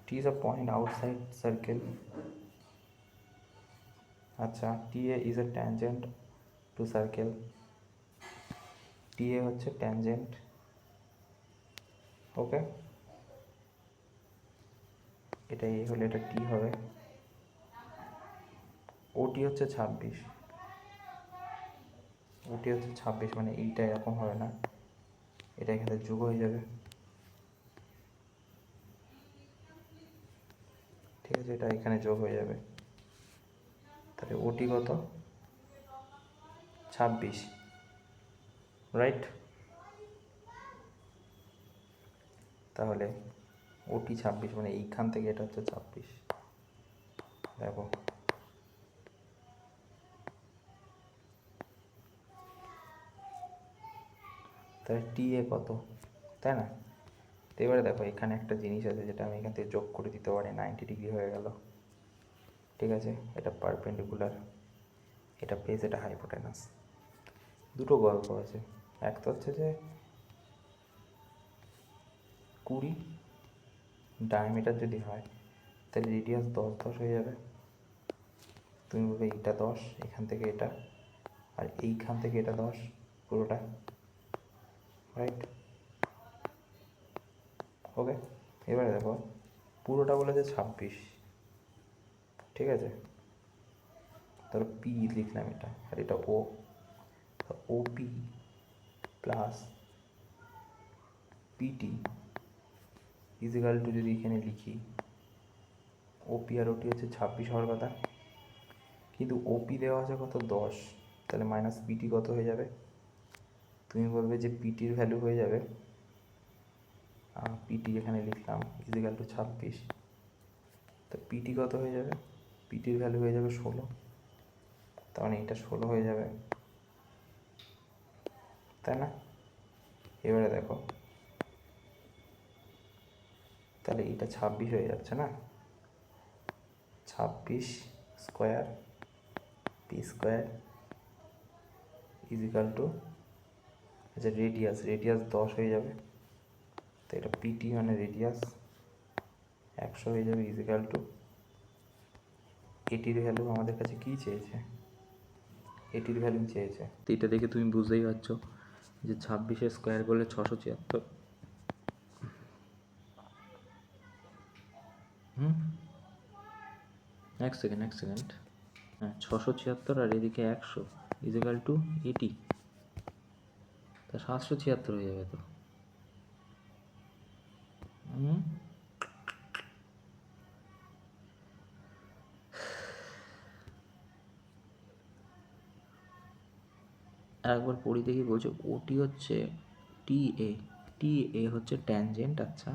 S1: T is a point outside circle, আচ্ছা। T A is a tangent to circle, T A হচ্ছে ট্যানজেন্ট, ওকে। এটা এ হলে এটা টি হবে, ওটি হচ্ছে 26, মানে এইটা এরকম হবে না, এটা এখানে যোগ হয়ে যাবে, ঠিক আছে, এটা এখানে যোগ হয়ে যাবে, তাহলে ওটি কত, 26, রাইট। তাহলে ওটি 26, মানে এইখান থেকে এটা হচ্ছে 26, দেখো, তাহলে টি এ কত, তাই না। তো এবারে দেখো এখানে একটা জিনিস আছে যেটা আমি এখান থেকে যোগ করে দিতে পারি, 90 ডিগ্রি হয়ে গেল, ঠিক আছে, এটা পারপেন্ডিকুলার, এটা বেস, এটা হাইপোটেনাস। দুটো গল্প আছে। এক তো হচ্ছে যে 20 ডায়ামিটার যদি হয় তাহলে রেডিয়াস 10 হয়ে যাবে। তুমি বলবে এইটা 10, এখান থেকে এটা, আর এইখান থেকে এটা 10, পুরোটা, রাইট? ওকে, এবারে দেখো পুরোটা বলেছে 26, ঠিক আছে? ধরো পি লিখলাম এটা, আর এটা ও, ওপি প্লাস পিটি ইজিক্যাল টু, যদি এখানে লিখি ওপি আর ওটি হচ্ছে 26 হওয়ার কথা, কিন্তু ওপি দেওয়া আছে কত 10, তাহলে মাইনাস পিটি কত হয়ে যাবে? তুমি বলবে যে পিটির ভ্যালু হয়ে যাবে, পিটি এখানে লিখলাম ইজিক্যাল টু 26, তো পিটি কত হয়ে যাবে? পিটির ভ্যালু হয়ে যাবে 16, তার মানে এটা 16 হয়ে যাবে, তাই না? এবারে দেখো তাহলে এটা 26 হয়ে যাচ্ছে না, 26 square P square equal to, আচ্ছা রেডিয়াস 10 হয়ে যাবে, তো এটা পিটি মানে রেডিয়াস 100 হয়ে যাবে ইজিক্যাল টু, এটির ভ্যালু আমাদের কাছে কী চেয়েছে? এটির ভ্যালু চেয়েছে। তো এটা দেখে তুমি বুঝতেই পারছো যে 26 স্কোয়ার করলে 676। এক সেকেন্ড, হ্যাঁ 676, আর এদিকে 100 ইজিক্যাল টু 80, তা 776 হয়ে যাবে তো। একবার পড়ি দেখি, বলছে ওটি হচ্ছে টি এ হচ্ছে ট্যানজেন্ট, আচ্ছা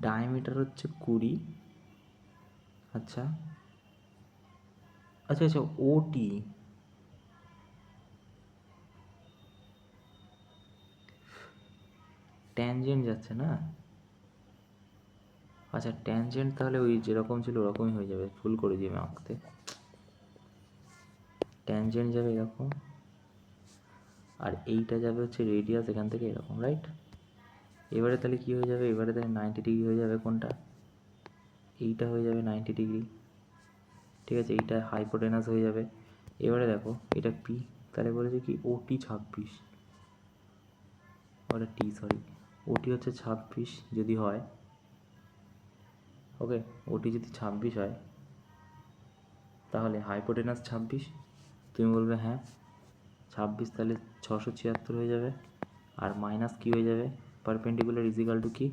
S1: ডায়ামিটার হচ্ছে 20, আচ্ছা আচ্ছা আচ্ছা ওটি, ট্যানজেন্ট যাচ্ছে না, আচ্ছা ট্যানজেন্ট তাহলে ওই যেরকম ছিল ওরকমই হয়ে যাবে, ভুল করে দিবে আঁকতে, ট্যানজেন্ট যাবে এরকম, আর এইটা যাবে হচ্ছে রেডিয়াস এখান থেকে এরকম, রাইট? এবারে তাহলে কী হয়ে যাবে? এবারে তাহলে 90 ডিগ্রি হয়ে যাবে, কোনটা? এইটা হয়ে যাবে 90 ডিগ্রি, ঠিক আছে? এইটা হাইপোটেনাস হয়ে যাবে। এবারে দেখো এটা পি, তাহলে বলেছে কি ওটি 26, ওটা টি সরি, ওটি হচ্ছে 26 যদি হয়, ওকে, ওটি যদি 26 হয় তাহলে হাইপোটেনাস 26, তুমি বলবে হ্যাঁ 26, তাহলে 676 হয়ে যাবে, আর মাইনাস কী হয়ে যাবে? পারপেন্ডিকুলার ইজিক্যাল টু কি,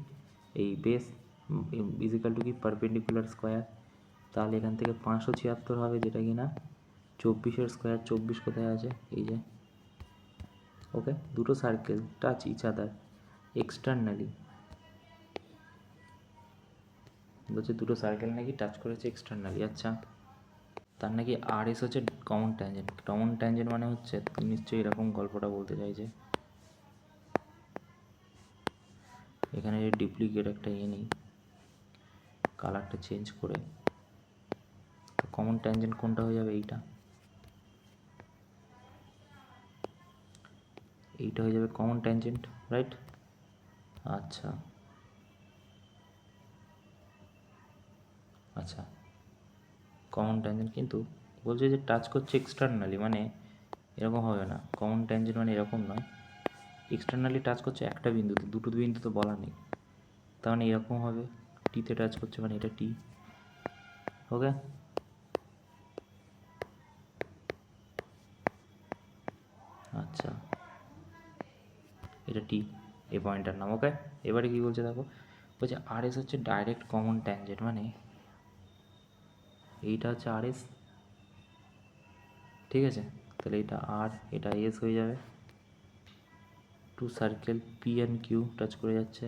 S1: এই বেস ইজিক্যাল টু কি পারপেন্ডিকুলার স্কোয়ার, তাহলে এখান থেকে 576 হবে, যেটা কি না 24 স্কোয়ার, 24 কোথায় আছে? এই যে, ওকে, দুটো circle touch each other externally, বলছে দুটো সার্কেল নাকি টাচ করেছে এক্সটার্নালি, আচ্ছা তার নাকি আর এস হচ্ছে কমন ট্যানজেন্ট মানে হচ্ছে নিশ্চয়ই এরকম গল্পটা বলতে চাইছে, এখানে ডুপ্লিকেট একটা নিই, কালারটা চেঞ্জ করে, কমন ট্যানজেন্ট কোনটা হয়ে যাবে? এইটা হয়ে যাবে কমন ট্যানজেন্ট, রাইট? আচ্ছা আচ্ছা কমন ট্যানজেন্ট, কিন্তু বলছে যে টাচ করছে এক্সটার্নালি, মানে এরকম হবে না, কমন ট্যানজেন্ট মানে এরকম নয়, এক্সটার্নালি টাচ করছে একটা বিন্দুতে, দুটো বিন্দু তো বলা নেই, তার মানে এরকম হবে, টিতে টাচ করছে মানে এটা টি, ওকে? আচ্ছা এটা টি, এই পয়েন্টটার নাম, ওকে? এবারে কী বলছে দেখো, বলছে আর এস হচ্ছে ডাইরেক্ট কমন ট্যানজেন্ট, মানে এইটা হচ্ছে আর এস, ঠিক আছে? তাহলে এটা আর, এটা এস হয়ে যাবে, two circle P and Q touch করে যাচ্ছে,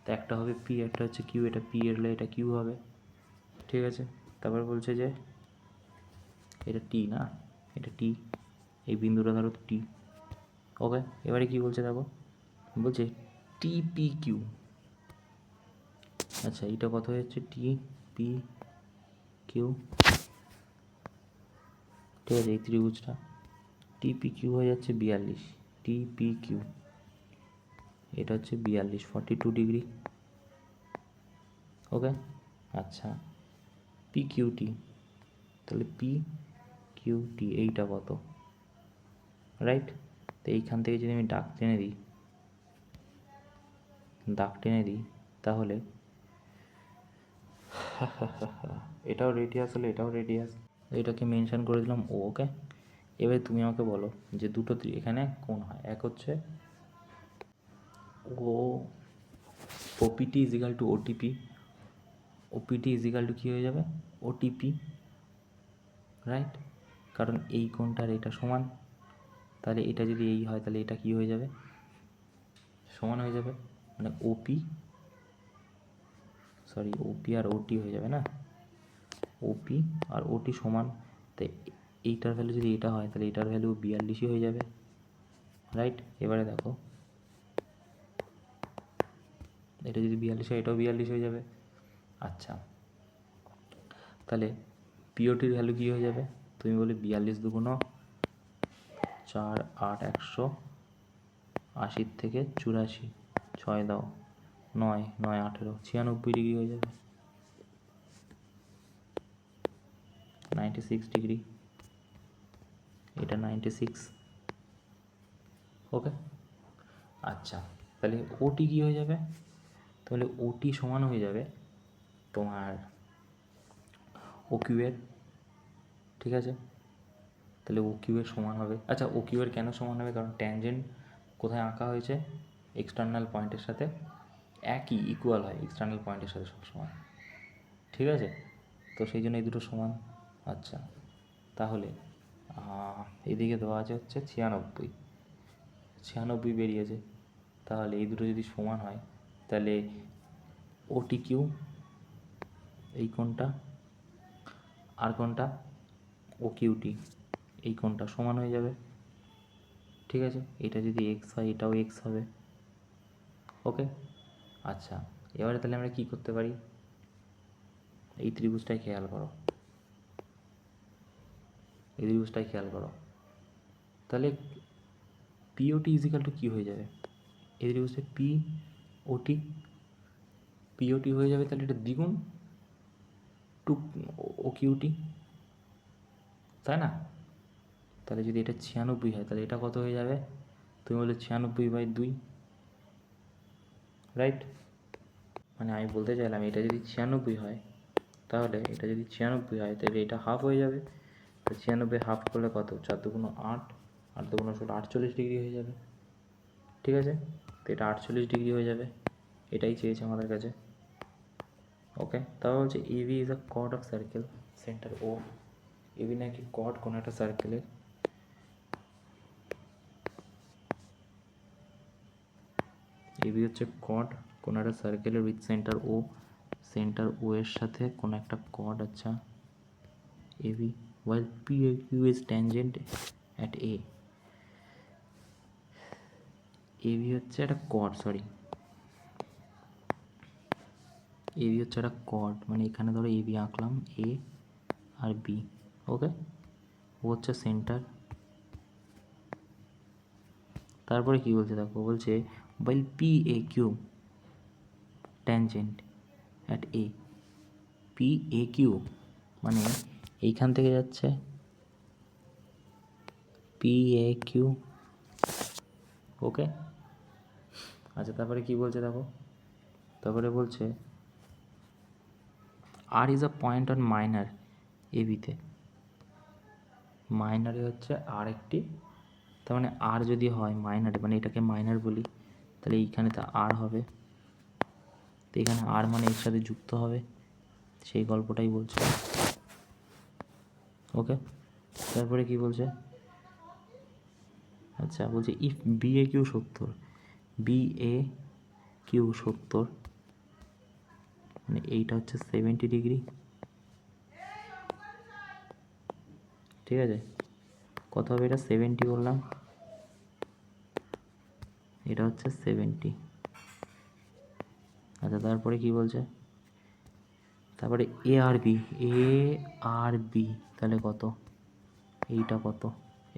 S1: তো একটা হবে পি, একটা হচ্ছে কিউ, এটা পি এলে এটা কিউ হবে, ঠিক আছে? তারপর বলছে যে এটা টি না, এটা টি, এই বিন্দুটা ধরো টি, ওকে? এবারে কি বলছে দেখো, বলছে টি পি কিউ, আচ্ছা এইটা কত হচ্ছে? টি পি কিউ, ঠিক আছে, এই ত্রিভুজটা টিপি কিউ হয়ে যাচ্ছে 42, টিপি কিউ এটা হচ্ছে 42, 42 ডিগ্রি। ওকে, আচ্ছা পি কিউটি, তাহলে পি কিউটি এইটা কত, রাইট? তো এইখান থেকে যদি আমি দাগ টেনে দিই তাহলে এটাও রেডিয়াস হলে এটাও রেডিয়াস, এটাকে মেনশন করে দিলাম ও। ওকে, এবার তুমি আমাকে বলো যে দুটো এখানে কোন হয়, এক হচ্ছে ও OPT equal to OTP, OPT equal to কী হয়ে যাবে, ওটিপি, রাইট? কারণ এই কোণটার এটা সমান, তাহলে এটা যদি এই হয় তাহলে এটা কি হয়ে যাবে, সমান হয়ে যাবে, মানে ওপি আর ওটি হয়ে যাবে না, ওপি আর ওটি সমান। তাই এইটার ভ্যালু যদি এটা হয় তাহলে এটার ভ্যালু 42ই হয়ে যাবে, রাইট? এবারে দেখো এটা যদি 42 হয় এটাও 42 হয়ে যাবে। আচ্ছা, তাহলে পিওটির ভ্যালু কী হয়ে যাবে, তুমি বলে 42 দুগুণ 4 8 180 থেকে 84, 6 দাও 9 9 18 96 ডিগ্রি হয়ে যাবে, 96 ডিগ্রি, এটা 96। ওকে, আচ্ছা তাহলে ওটি কী হয়ে যাবে, তাহলে ওটি সমান হয়ে যাবে তোমার ও কিউয়ের, ঠিক আছে? তাহলে ও কিউয়ের সমান হবে, আচ্ছা ও কিউয়ের কেন সমান হবে, কারণ ট্যানজেন্ট কোথায় আঁকা হয়েছে, এক্সটার্নাল পয়েন্টের সাথে একই ইকুয়াল হয় এক্সটার্নাল পয়েন্টের সাথে সবসময়, ঠিক আছে? তো সেই জন্য এই দুটো সমান। আচ্ছা তাহলে এদিকে দেওয়া আছে হচ্ছে 96 বেরিয়েছে, তাহলে এই দুটো যদি সমান হয় তাহলে ওটি কিউ এই কোণটা আর কোণটা ও কিউটি এই কোণটা সমান হয়ে যাবে, ঠিক আছে? এটা যদি এক্স হয় এটাও এক্স হবে। ওকে, আচ্ছা এবারে তাহলে আমরা কী করতে পারি, এই ত্রিভুজটাই খেয়াল করো, তাহলে পিওটি ইজিক্যাল টু কী হয়ে যাবে, এই ত্রিভুজটা পিওটি হয়ে যাবে, তাহলে এটা দ্বিগুণ টু ও কিউটি, তাই না? তাহলে যদি এটা 96 হয় তাহলে এটা কত হয়ে যাবে, তুমি বলে 96/2, রাইট? মানে আমি বলতে চাইলাম এটা যদি 96 হয় তাহলে এটা যদি 96 হয় তাহলে এটা হাফ হয়ে যাবে, তো 96 হাফ করলে কত, 4 দুগুণ 8, 8 দুগুণ 16, 48 ডিগ্রি হয়ে যাবে, ঠিক আছে? তো এটা 48 ডিগ্রি হয়ে যাবে, এটাই চেয়েছে আমাদের কাছে। ওকে, তারপর বলছে AB is a chord of circle centre O, AB নাকি কর্ড কোনো একটা সার্কেলের, এবি হচ্ছে কর্ড কোনো একটা সার্কেলের with centre O, centre O এর সাথে কোনো একটা কর্ড। আচ্ছা AB while PQ is tangent at A, AB হচ্ছে একটা কর্ড, এবি হচ্ছে একটা কর্ড, মানে এখানে ধরো এবি আঁকলাম এ আর বি, ওকে, ও হচ্ছে সেন্টার। তারপরে কি বলছে দেখো, বলছে while PAQ tangent at A, PAQ মানে এইখান থেকে যাচ্ছে PAQ, ওকে। আচ্ছা তারপরে কি বলছে দেখো, তারপরে বলছে R is a point on minor এবিতে, মাইনারে হচ্ছে আর একটি, তার মানে আর যদি হয় মাইনারে, মানে এটাকে মাইনার বলি, তাহলে এইখানে তো আর হবে, তো এখানে আর মানে এর সাথে যুক্ত হবে, সেই গল্পটাই বলছে। ওকে, তারপরে কি বলছে, আচ্ছা বলছে ইফ BAQ 70, BAQ 70 মানে এইটা হচ্ছে 70 ডিগ্রি, ঠিক আছে? কত হবে এটা, 70 বললাম, এটা হচ্ছে 70। আচ্ছা তারপরে কি বলছে, তারপরে এ আর বি তাহলে কত, এইটা কত,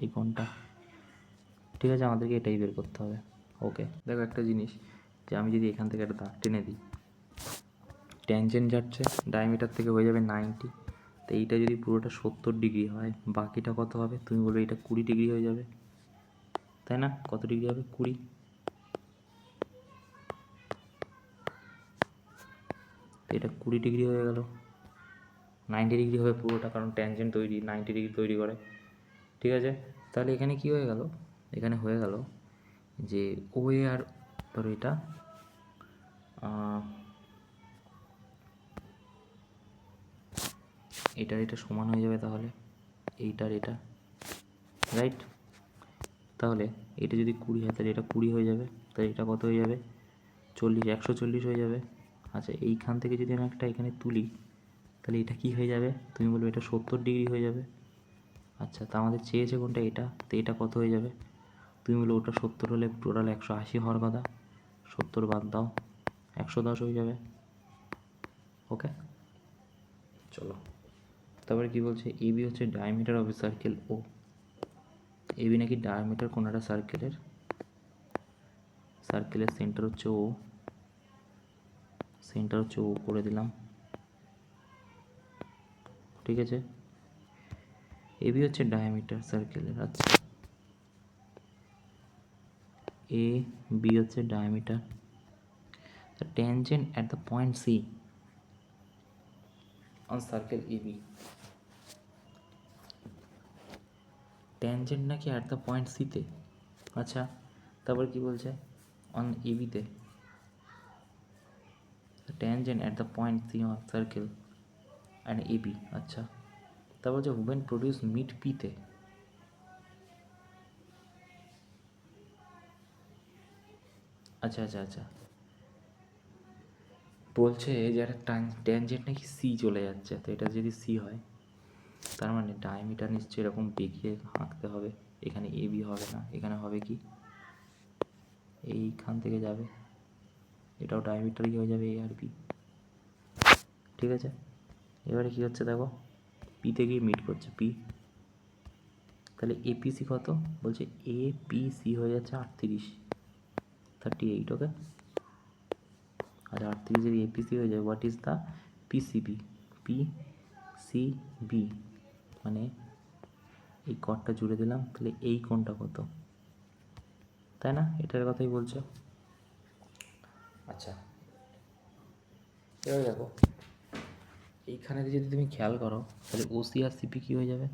S1: এই কোণটা, ঠিক আছে, আমাদেরকে এটাই বের করতে হবে। ওকে, দেখো একটা জিনিস, যে আমি যদি এখান থেকে একটা দাগ টেনে দিই, ট্যানজেন্ট যাচ্ছে ডায়ামিটার থেকে হয়ে যাবে 90, তো এইটা যদি পুরোটা 70 ডিগ্রি হয়, বাকিটা কত হবে? তুমি বলবে এটা 20 ডিগ্রি হয়ে যাবে, তাই না? কত ডিগ্রি হবে? 20। তো এটা 20 ডিগ্রি হয়ে গেল, 90 ডিগ্রি হবে পুরোটা, কারণ ট্যানজেন্ট তৈরি 90 ডিগ্রি তৈরি করে, ঠিক আছে। তাহলে এখানে কি হয়ে গেল? এখানে হয়ে গেল যে ও এ আর, ধরো এটা এটার এটা সমান হয়ে যাবে, তাহলে এইটার এটা, রাইট? তাহলে এটা যদি 20 হয় তাহলে এটা 20 হয়ে যাবে, তাহলে এটা কত হয়ে যাবে? 40, 140 হয়ে যাবে। আচ্ছা, এইখান থেকে যদি আমি একটা এখানে তুলি, তাহলে এটা কি হয়ে যাবে? তুমি বলবে এটা 70 ডিগ্রি হয়ে যাবে। আচ্ছা, তা আমাদের চেয়েছে কোনটা? এটা, তো এটা কত হয়ে যাবে? তুমি বলো ওটা 70 হলে টোটাল 180 হওয়ার কথা, 70 বাদ দাও, 110 হয়ে যাবে। ওকে, চলো তারপরে কি বলছে? এবি হচ্ছে diameter of a circle O. AB নাকি ডায়ামিটার কোনটা সার্কেলের সেন্টার হচ্ছে ও, সেন্টার হচ্ছে ও করে দিলাম, ঠিক আছে। এবি হচ্ছে ডায়ামিটার সার্কেলের। আচ্ছা, এ বি হচ্ছে diameter, the tangent at the point C on circle AB, tangent নাকি অ্যাট দ্য পয়েন্ট সিতে। আচ্ছা, তারপর কি বলছে? অন এবিতে tangent at the point C on circle and AB. আচ্ছা, তারপর যে হুবেন প্রডিউস মিড পিতে, আচ্ছা আচ্ছা আচ্ছা, বলছে যে একটা ট্যানজেন্ট নাকি সি চলে যাচ্ছে, তো এটা যদি সি হয় তার মানে ডায়ামিটার নিশ্চয়ই এরকম বেঁকিয়ে আঁকতে হবে, এখানে এবি হবে না, এখানে হবে কি, এইখান থেকে যাবে, এটাও ডায়ামিটারই হয়ে যাবে এ আর বি, ঠিক আছে। এবারে কি হচ্ছে দেখো, পিতে গিয়ে মিট করছে পি, তাহলে এপিসি কত? বলছে এপিসি হয়ে যাচ্ছে 38, ওকে। আর 38 যদি এপিসি হয়ে যায়, what is the PCB? PCB মানে এই কটটা জুড়ে দিলাম, তাহলে এই কোণটা কত, তাই না? এটার কথাই বলছে। আচ্ছা, এবার দেখো এইখানে যদি তুমি খেয়াল করো, তাহলে ওসি আর সিপি কী হয়ে যাবে?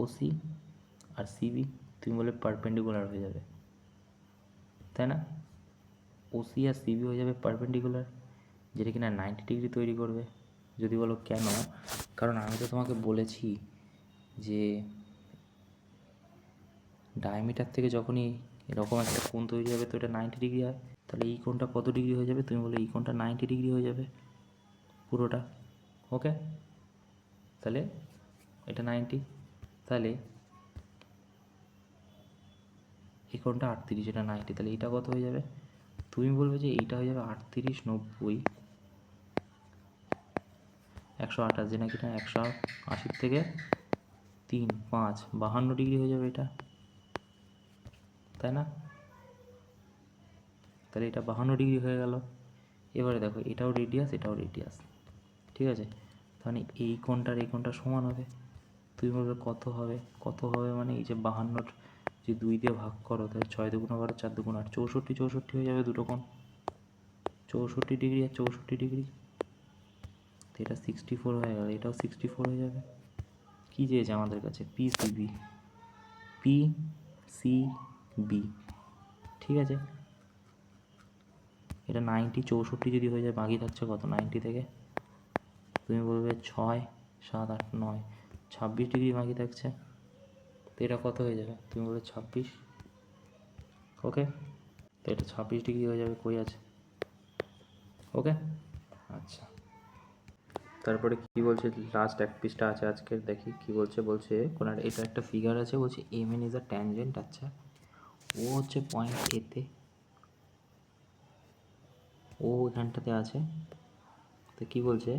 S1: ওসি আর সিবি তুমি বলে পারপেন্ডিকুলার হয়ে যাবে, তাই না? ওসি আর সিবি হয়ে যাবে পারপেন্ডিকুলার, যেটা কিনা 90 ডিগ্রি তৈরি করবে। যদি বলো কেন, কারণ আমি তো তোমাকে বলেছি যে ডায়ামিটার থেকে যখনই এরকম একটা কোণ তৈরি হবে তো এটা 90 ডিগ্রি হয়, তাহলে এই কোণটা কত ডিগ্রি হয়ে যাবে? তুমি বলো এই কোণটা 90 ডিগ্রি হয়ে যাবে পুরোটা, ওকে। তাহলে এটা 90, তাহলে এই কোণটা 38, এটা 90, তাহলে এটা কত হয়ে যাবে? তুমি বলবে যে এইটা হয়ে যাবে 38, 90, 128, যে নাকি না 180 থেকে 3, 5, 52 ডিগ্রি হয়ে যাবে এটা, তাই না? তাহলে এটা 52 ডিগ্রি হয়ে গেল। এবারে দেখো এটাও রেডিয়াস, এটাও রেডিয়াস, ঠিক আছে। তাহলে এই কোণটার এই কোণটা সমান হবে। তুমি বলবে কত হবে? কত হবে মানে এই যে 52 যে 2 দিয়ে ভাগ করো, তাহলে 6 দুগুণ 12, 4 দুগুণ 8, 64, 64 হয়ে যাবে দুটো কোণ, 64 ডিগ্রি আর 64 ডিগ্রি, তো এটা 64 হয়ে গেল, এটাও 64 হয়ে যাবে। কী চেয়েছে আমাদের কাছে? পিসিবি, পিসিবি, ঠিক আছে। এটা 90, 64 যদি হয়ে যায়, বাকি থাকছে কত 90 থেকে? তুমি বলবে 6, 7, 8, 9, 26 ডিগ্রি বাকি থাকছে, তো এটা কত হয়ে যাবে? তুমি বলবে 26, ওকে। তো এটা 26 ডিগ্রি হয়ে যাবে, কই আছে, ওকে। আচ্ছা, তারপরে কি বলছে? লাস্ট এক পৃষ্ঠা আছে আজকের, দেখি কি বলছে। বলছে কোনো এটা একটা ফিগার আছে, বলছে M N is a tangent. আচ্ছা, ও হচ্ছে পয়েন্ট এতে, ও এখানটাতে আছে। তো কি বলছে,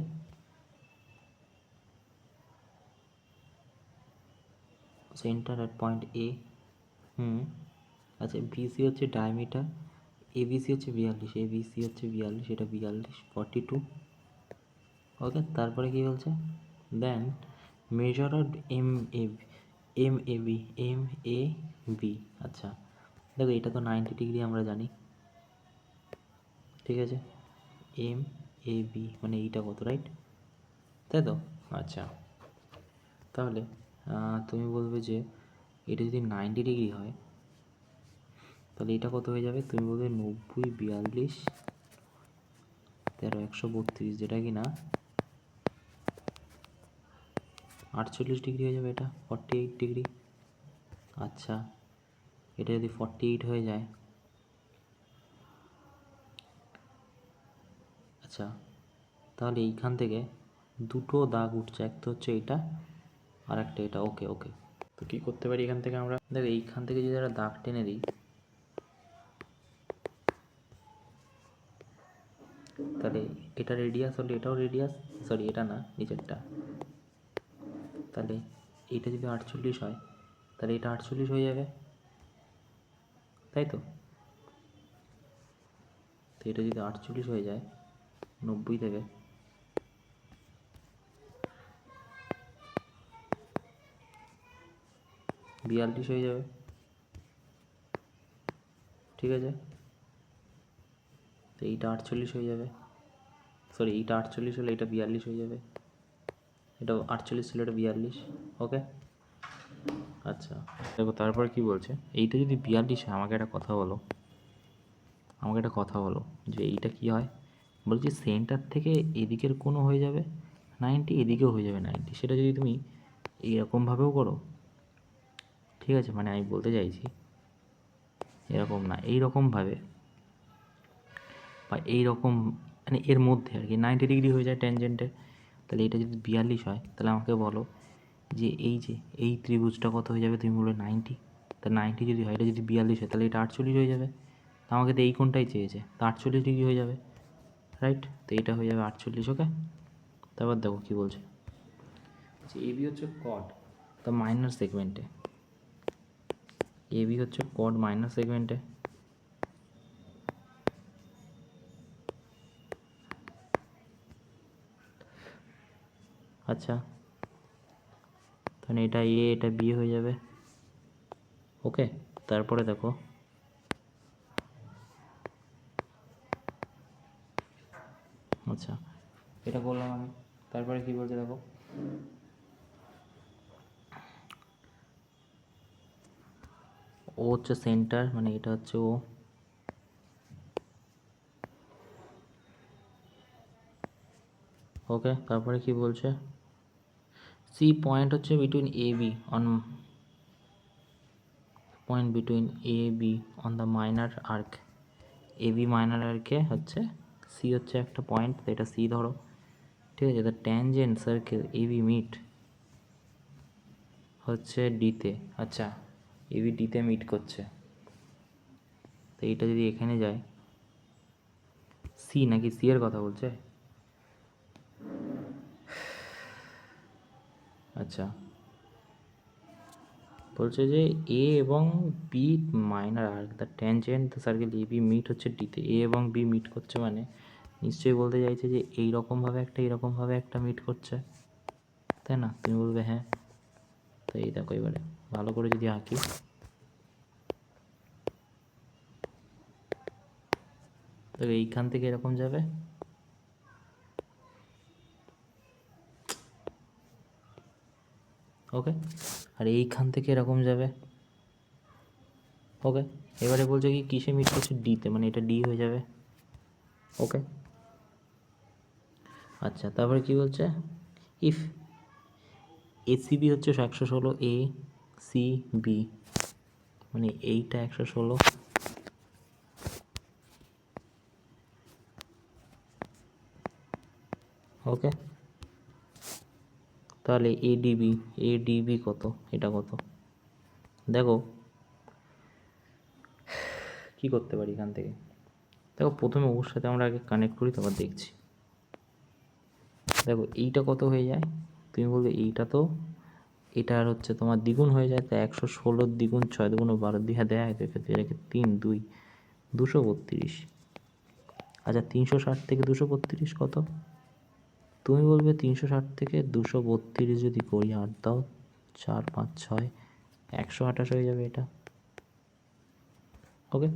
S1: সেন্টার অ্যাট পয়েন্ট এ। আচ্ছা, বিসি হচ্ছে ডায়ামিটার, এবিসি হচ্ছে 42, এবিসি হচ্ছে 42, এটা 42, 42। ওকে, তারপরে কি বলছে, then measure M A M A B, M A B. আচ্ছা দেখো, এটা তো 90 ডিগ্রি আমরা জানি, ঠিক আছে। এম এ বি মানে এইটা কত, রাইট, তাই তো? আচ্ছা, তাহলে তুমি বলবে যে এটা যদি 90 ডিগ্রি হয় তাহলে এটা কত হয়ে যাবে, তুমি বলবে 90, 42, 13, 132, যেটা কি না 48 ডিগ্রি হয়ে যাবে, এটা 48 ডিগ্রি। আচ্ছা, এটা যদি 48 হয়ে যায়, আচ্ছা তাহলে এইখান থেকে দুটো দাগ উঠছে, একটা হচ্ছে এটা আর একটা এটা। ওকে ওকে, তো কী করতে পারি এখান থেকে আমরা, দেখো এইখান থেকে যদি একটা দাগ টেনে দিই, তাহলে এটা রেডিয়াস হলে এটাও রেডিয়াস, সরি এটা না নিচেরটা, তাহলে এইটা যদি 48 হয় তাহলে এটা 48 হয়ে যাবে, তাই তো? তো এটা যদি 48 হয়ে যায় 90 থেকে, বিয়াল্লিশ হয়ে যাবে, ঠিক আছে। তো এইটা 48 হয়ে যাবে, সরি এইটা 48 হলে এটা 42 হয়ে যাবে, এটা 48 ছিল, এটা 42। ওকে, আচ্ছা দেখো তারপর কি বলছে, এইটা যদি 42 হয়, আমাকে একটা কথা বলো, যে এইটা কি হয়, বলছি সেন্টার থেকে এদিকের কোনো হয়ে যাবে 90, এদিকেও হয়ে যাবে 90, সেটা যদি তুমি এইরকমভাবেও করো, ঠিক আছে, মানে আমি বলতে চাইছি এরকম না, এইরকমভাবে বা এইরকম, মানে এর মধ্যে আর কি 90 ডিগ্রি হয়ে যায় ট্যানজেন্টে, তাহলে এটা যদি 42 হয় তাহলে আমাকে বলো যে এই ত্রিভুজটা কত হয়ে যাবে, তুমি বলবে 90। তা 90 যদি হয়, এটা যদি 42 হয় তাহলে এটা 48 হয়ে যাবে, তা আমাকে তো এই কোণটাই চেয়েছে, তা 48 ডিগ্রি হয়ে যাবে, রাইট। তো এটা হয়ে যাবে 48। ওকে, তারপর দেখো কী বলছে, এবি হচ্ছে কড তা মাইনার সেগমেন্টে, এবি হচ্ছে কড মাইনার সেগমেন্টে। আচ্ছা, তাহলে এটা এ, এটা বি হয়ে যাবে। ওকে, তারপরে দেখো, আচ্ছা এটা বললাম আমি, তারপরে কি বলছে দেখো, ও হচ্ছে সেন্টার, মানে এটা হচ্ছে ও, ওকে, তারপরে কি বলছে, সি পয়েন্ট হচ্ছে between A B on, point between A B on the minor arc, A B minor আর্কে হচ্ছে সি হচ্ছে একটা পয়েন্ট, তো এটা সি ধরো, ঠিক আছে। The tangent circle A B meet হচ্ছে ডিতে, আচ্ছা এ বি ডিতে মিট করছে, তো এইটা যদি এখানে যায়, সি নাকি সি এর কথা বলছে, আচ্ছা বলছে যে এ এবং B minor arc, the tangent the circle A B meet হচ্ছে ডিতে, এ এবং বি মিট করছে, মানে নিশ্চয়ই বলতে চাইছে যে এইরকমভাবে একটা, এইরকমভাবে একটা মিট করছে, তাই না? তুমি বলবে হ্যাঁ। তো এই দেখো এবারে ভালো করে যদি আঁকি, তবে এইখান থেকে এরকম যাবে, ওকে, আর এইখান থেকে এরকম যাবে, ওকে। এবারে বলছে কি কিসে মিট করছে, ডিতে, মানে এটা ডি হয়ে যাবে, ওকে। আচ্ছা তারপরে কি বলছে, ইফ এসিবি হচ্ছে 116, এ সি বি, মানে এইটা 116, ওকে। তাহলে এডিবি, এডিবি কত, এটা কত, দেখো কি করতে পারি এখান থেকে, দেখো প্রথমে ওর সাথে আমরা আগে কানেক্ট করি, তারপর দেখছি। দেখো এইটা কত হয়ে যায়, তুমি বলবে এইটা তো এটার হচ্ছে তোমার দ্বিগুণ হয়ে যায়, তো 116 দ্বিগুণ 6 দুগুণ 12 দিয়ে দেয়, এক্ষেত্রে এটাকে 3 2 232। আচ্ছা 360 থেকে 232 কত, তুমি বলবে 360 থেকে 232 যদি করি 8 দাও 4 5 6 128 হয়ে যাবে এটা। ওকে,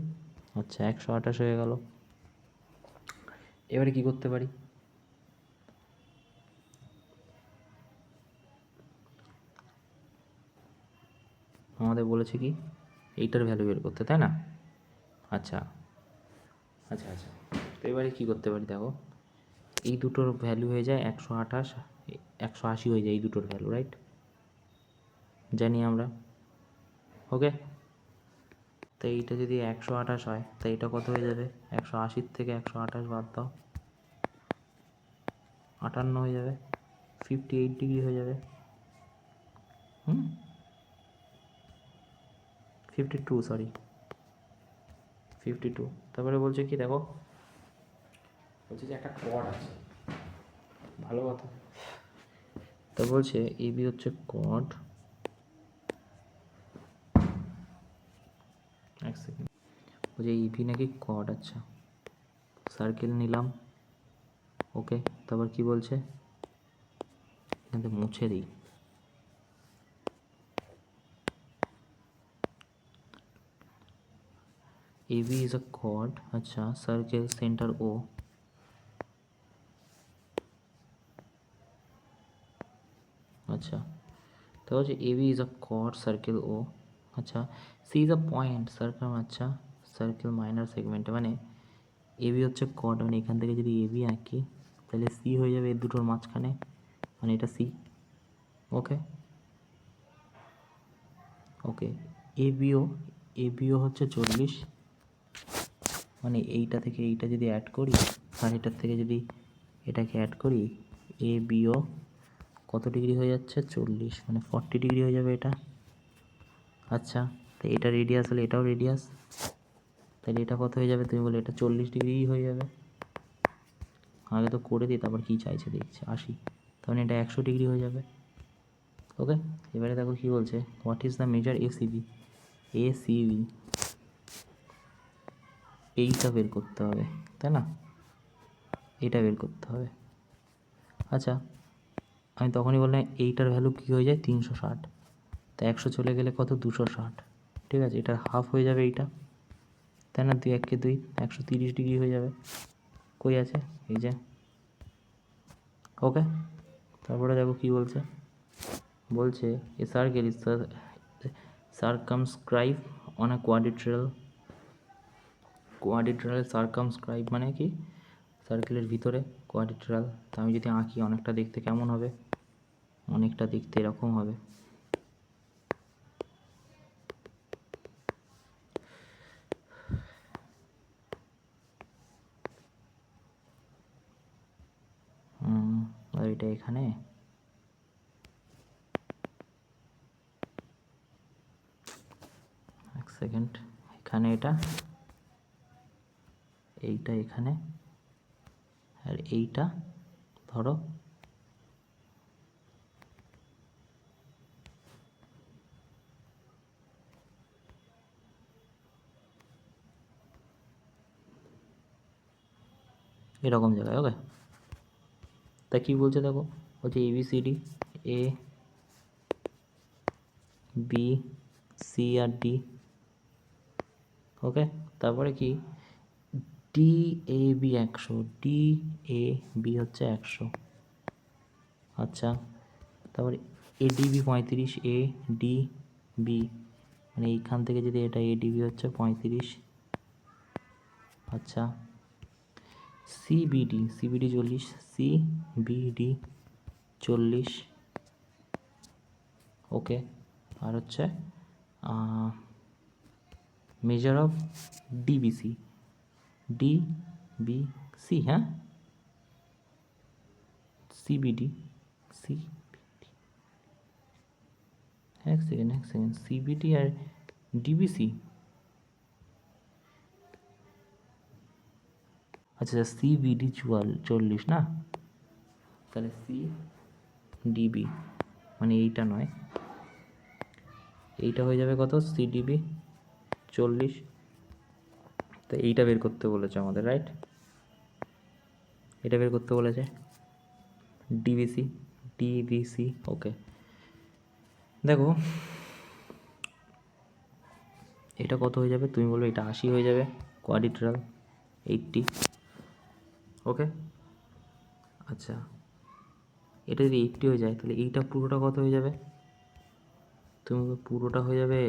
S1: আচ্ছা 128 হয়ে গেল। এবারে কি করতে পারি, আমাদের বলেছে কি এইটার ভ্যালু বের করতে, তাই না? আচ্ছা আচ্ছা আচ্ছা, তো এবারে কী করতে পারি, দেখো এই দুটোর ভ্যালু হয়ে যায় 128, 180 হয়ে যায় এই দুটোর ভ্যালু, রাইট? জানি আমরা। ওকে, তো এইটা যদি 128 হয় তো এটা কত হয়ে যাবে, 180 থেকে 128 বাদ দাও 58 হয়ে যাবে, 58 ডিগ্রি হয়ে যাবে। 52, সরি 52। তারপরে বলছে কি, দেখো বলছে যে একটা কর্ড আছে, ভালো কথা। তো বলছে এবি হচ্ছে কর্ড, এক সেকেন্ড, বলছে ইভি নাকি কর্ড। আচ্ছা সার্কেল নিলাম, ওকে। তারপর কি বলছে, এখান থেকে মুছে দিই, এবি ইজ আ কর্ড, আচ্ছা সার্কেল সেন্টার ও, আচ্ছা তো হচ্ছে AB is a chord circle O, আচ্ছা C is a point circle, আচ্ছা সার্কেল মাইনার সেগমেন্টে, মানে এবি হচ্ছে কর্ড, মানে এখান থেকে যদি এবি আঁকি তাহলে সি হয়ে যাবে এর দুটোর মাঝখানে, মানে এটা সি। ওকে ওকে, এবিও, এবিও হচ্ছে 40, মানে এইটা থেকে এইটা যদি অ্যাড করি আর এটার থেকে যদি এটাকে অ্যাড করি, এ বিও কত ডিগ্রি হয়ে যাচ্ছে 40, মানে 40 ডিগ্রি হয়ে যাবে এটা। আচ্ছা তো এটা রেডিয়াস হলে এটাও রেডিয়াস, তাহলে এটা কত হয়ে যাবে, তুমি বলে এটা 40 ডিগ্রি হয়ে যাবে। আগে তো করে দিই, তারপর কী চাইছে দেখছি 80, তাহলে এটা 100 ডিগ্রি হয়ে যাবে। ওকে, এবারে দেখো কী বলছে, what is the measure ACB, ACB এইটা বের করতে হবে, তাই না? এইটা বের করতে হবে। আচ্ছা আমি তখনই বললাম এইটার ভ্যালু কী হয়ে যায় 360, তা 100 চলে গেলে কত 260, ঠিক আছে এটার হাফ হয়ে যাবে এইটা, তাই না? 2 1 কে 2, 130 ডিগ্রি হয়ে যাবে। কই আছে, এই যে। ওকে, তারপরে দেখো কী বলছে, বলছে এ circle is সার্কামস্ক্রাইব on a quadrilateral, quadrilateral সার্কামস্ক্রাইব মানে কি, সার্কেলের ভিতরে কোয়াড্রিল্যাটারাল। তো আমি যদি আঁকি অনেকটা দেখতে কেমন হবে, অনেকটা দেখতে এরকম হবে। আর এটা এখানে, এক সেকেন্ড, এখানে এটা, এইটা এখানে, আর এইটা ধরো এরকম জায়গায়। ওকে, তা কী বলছে দেখো, বলছে এবিসিডি, এ বি সি আর ডি। ওকে, তারপরে কি D A B 100, D A B হচ্ছে 100। আচ্ছা তারপরে এডিবি 35, এ ডি বি, মানে এইখান থেকে যদি এটা এডিবি হচ্ছে 35। আচ্ছা সিবিডি, সিবিডি 40, সিবিডি 40। ওকে, আর হচ্ছে মেজার অফ ডিবিসি, ডিবিসি, হ্যাঁ সিবিডি, সি, এক সেকেন্ড সিবিডি আর ডিবিসি, আচ্ছা সিবিডি 40 না, তাহলে সি ডিবি মানে এইটা নয়, এইটা হয়ে যাবে কত, সিডিবি 40। তো এইটা বের করতে বলেছে আমাদের, রাইট? এটা বের করতে বলেছে ডিভিসি। ওকে, দেখো এটা কত হয়ে যাবে, তুমি বলবে এটা 80 হয়ে যাবে, কোয়াড্রিল্যাটারাল 80। ওকে, আচ্ছা এটা যদি 80 হয়ে যায় তাহলে এইটা পুরোটা কত হয়ে যাবে, তুমি পুরোটা হয়ে যাবে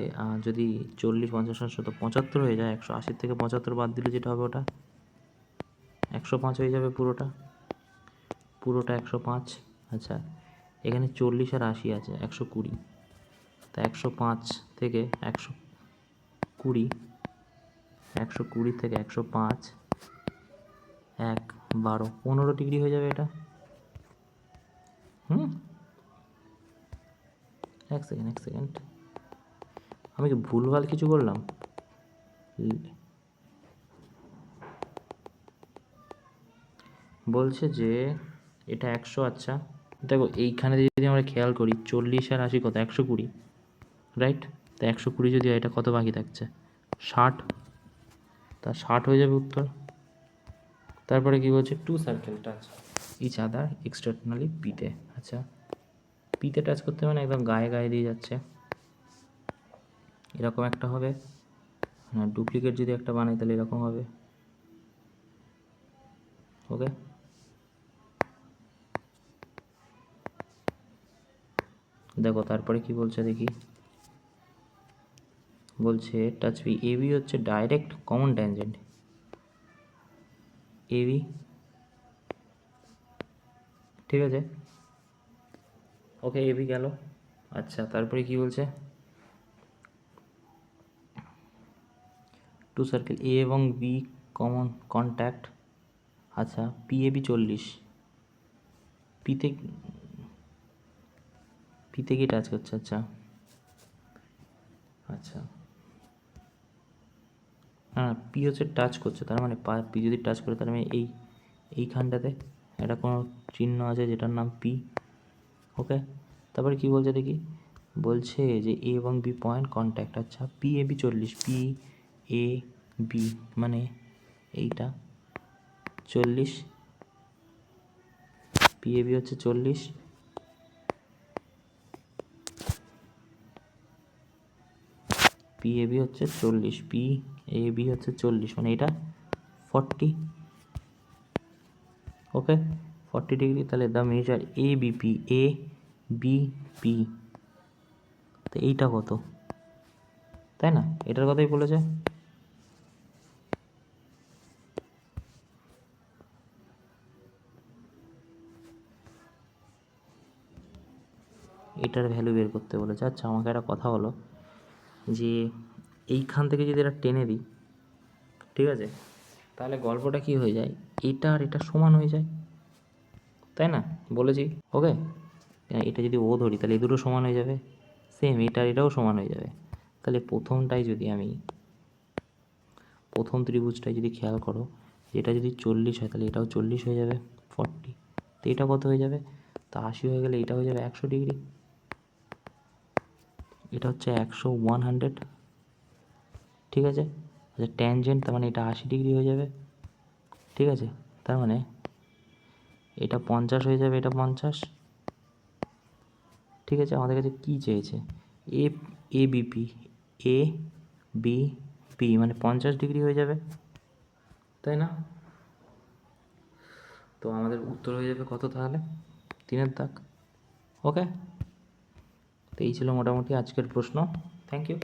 S1: যদি 40 50 তো 75 হয়ে যায়, 180 থেকে 75 বাদ দিলে যেটা হবে ওটা 105 হয়ে যাবে, পুরোটা 105। আচ্ছা এখানে 40 আর 80 আছে, 120, তা 105 থেকে 120, 120 থেকে 105, 12 15 ডিগ্রি হয়ে যাবে এটা। এক সেকেন্ড, আমি কি ভুলভাল কিছু করলাম? বলছে যে এটা 100। আচ্ছা দেখো এইখানে যদি আমরা খেয়াল করি 40 আর 80 কত, 120, রাইট? তা 120 যদি হয় এটা কত বাকি থাকছে, 60, তা 60 হয়ে যাবে উত্তর। তারপরে কি বলছে, two circle touch each other externally পিতে। আচ্ছা পিতে টাচ করতে মানে একদম গায়ে দিয়ে যাচ্ছে, এরকম একটা হবে। হ্যাঁ ডুপ্লিকেট যদি একটা বানাই তাহলে এরকম হবে। ওকে, দেখো তারপরে কি বলছে দেখি, বলছে টাচ বি, এবি হচ্ছে ডাইরেক্ট কমন ট্যানজেন্ট, এবি ঠিক আছে। ওকে এবি গেল। আচ্ছা তারপরে কি বলছে, টু সার্কেল এ এবং বি কমন কন্ট্যাক্ট। আচ্ছা পি এবি 40, পিতে কি টাচ করছে, আচ্ছা আচ্ছা হ্যাঁ পি হচ্ছে টাচ করছে, তার মানে পি যদি টাচ করে তার মানে এইখানটাতে একটা কোনো চিহ্ন আছে যেটার নাম পি। ওকে, তারপরে কি বলছে দেখি, বলছে যে এ এবং বি পয়েন্ট কন্ট্যাক্ট। আচ্ছা P A B 40, P A B মানে এইটা 40, পি এ বি হচ্ছে 40, পি এ বি হচ্ছে 40, পি এ বি হচ্ছে 40 মানে এটা 40। ওকে 40 ডিগ্রি, তাহলে the measure of BP, A B P, তো এইটা কত, তাই না? এটার কথাই বলেছে। এটার ভ্যালু বের করতে বলেছে। আচ্ছা আমাকে একটা কথা বলো, যে এইখান থেকে যদি এটা টেনে দিই, ঠিক আছে, তাহলে গল্পটা কি হয়ে যায়, এটা আর এটা সমান হয়ে যায়, তাই না? বলেছি। ওকে, এটা যদি ও ধরি তাহলে এই দুটো সমান হয়ে যাবে, সেম এটা আর এটাও সমান হয়ে যাবে। তাহলে প্রথমটাই যদি আমি প্রথম ত্রিভুজটাই যদি খেয়াল করো, এটা যদি 40 হয় তাহলে এটাও 40 হয়ে যাবে, 40, তো এটা কত হয়ে যাবে, তা 80 হয়ে গেলে এটা হয়ে যাবে 100 ডিগ্রি, এটা হচ্ছে 100 ঠিক আছে। আচ্ছা ট্যানজেন্ট, তার মানে এটা 80 ডিগ্রি হয়ে যাবে, ঠিক আছে। তার মানে এটা 50 হয়ে যাবে, এটা 50, ঠিক আছে। আমাদের কাছে কী চেয়েছে, এ এ বিপি, এ বি পি মানে 50 ডিগ্রি হয়ে যাবে, তাই না? তো আমাদের উত্তর হয়ে যাবে কত তাহলে, 3 দাগ। ওকে, তো এই ছিল মোটামুটি আজকের প্রশ্ন। Thank you.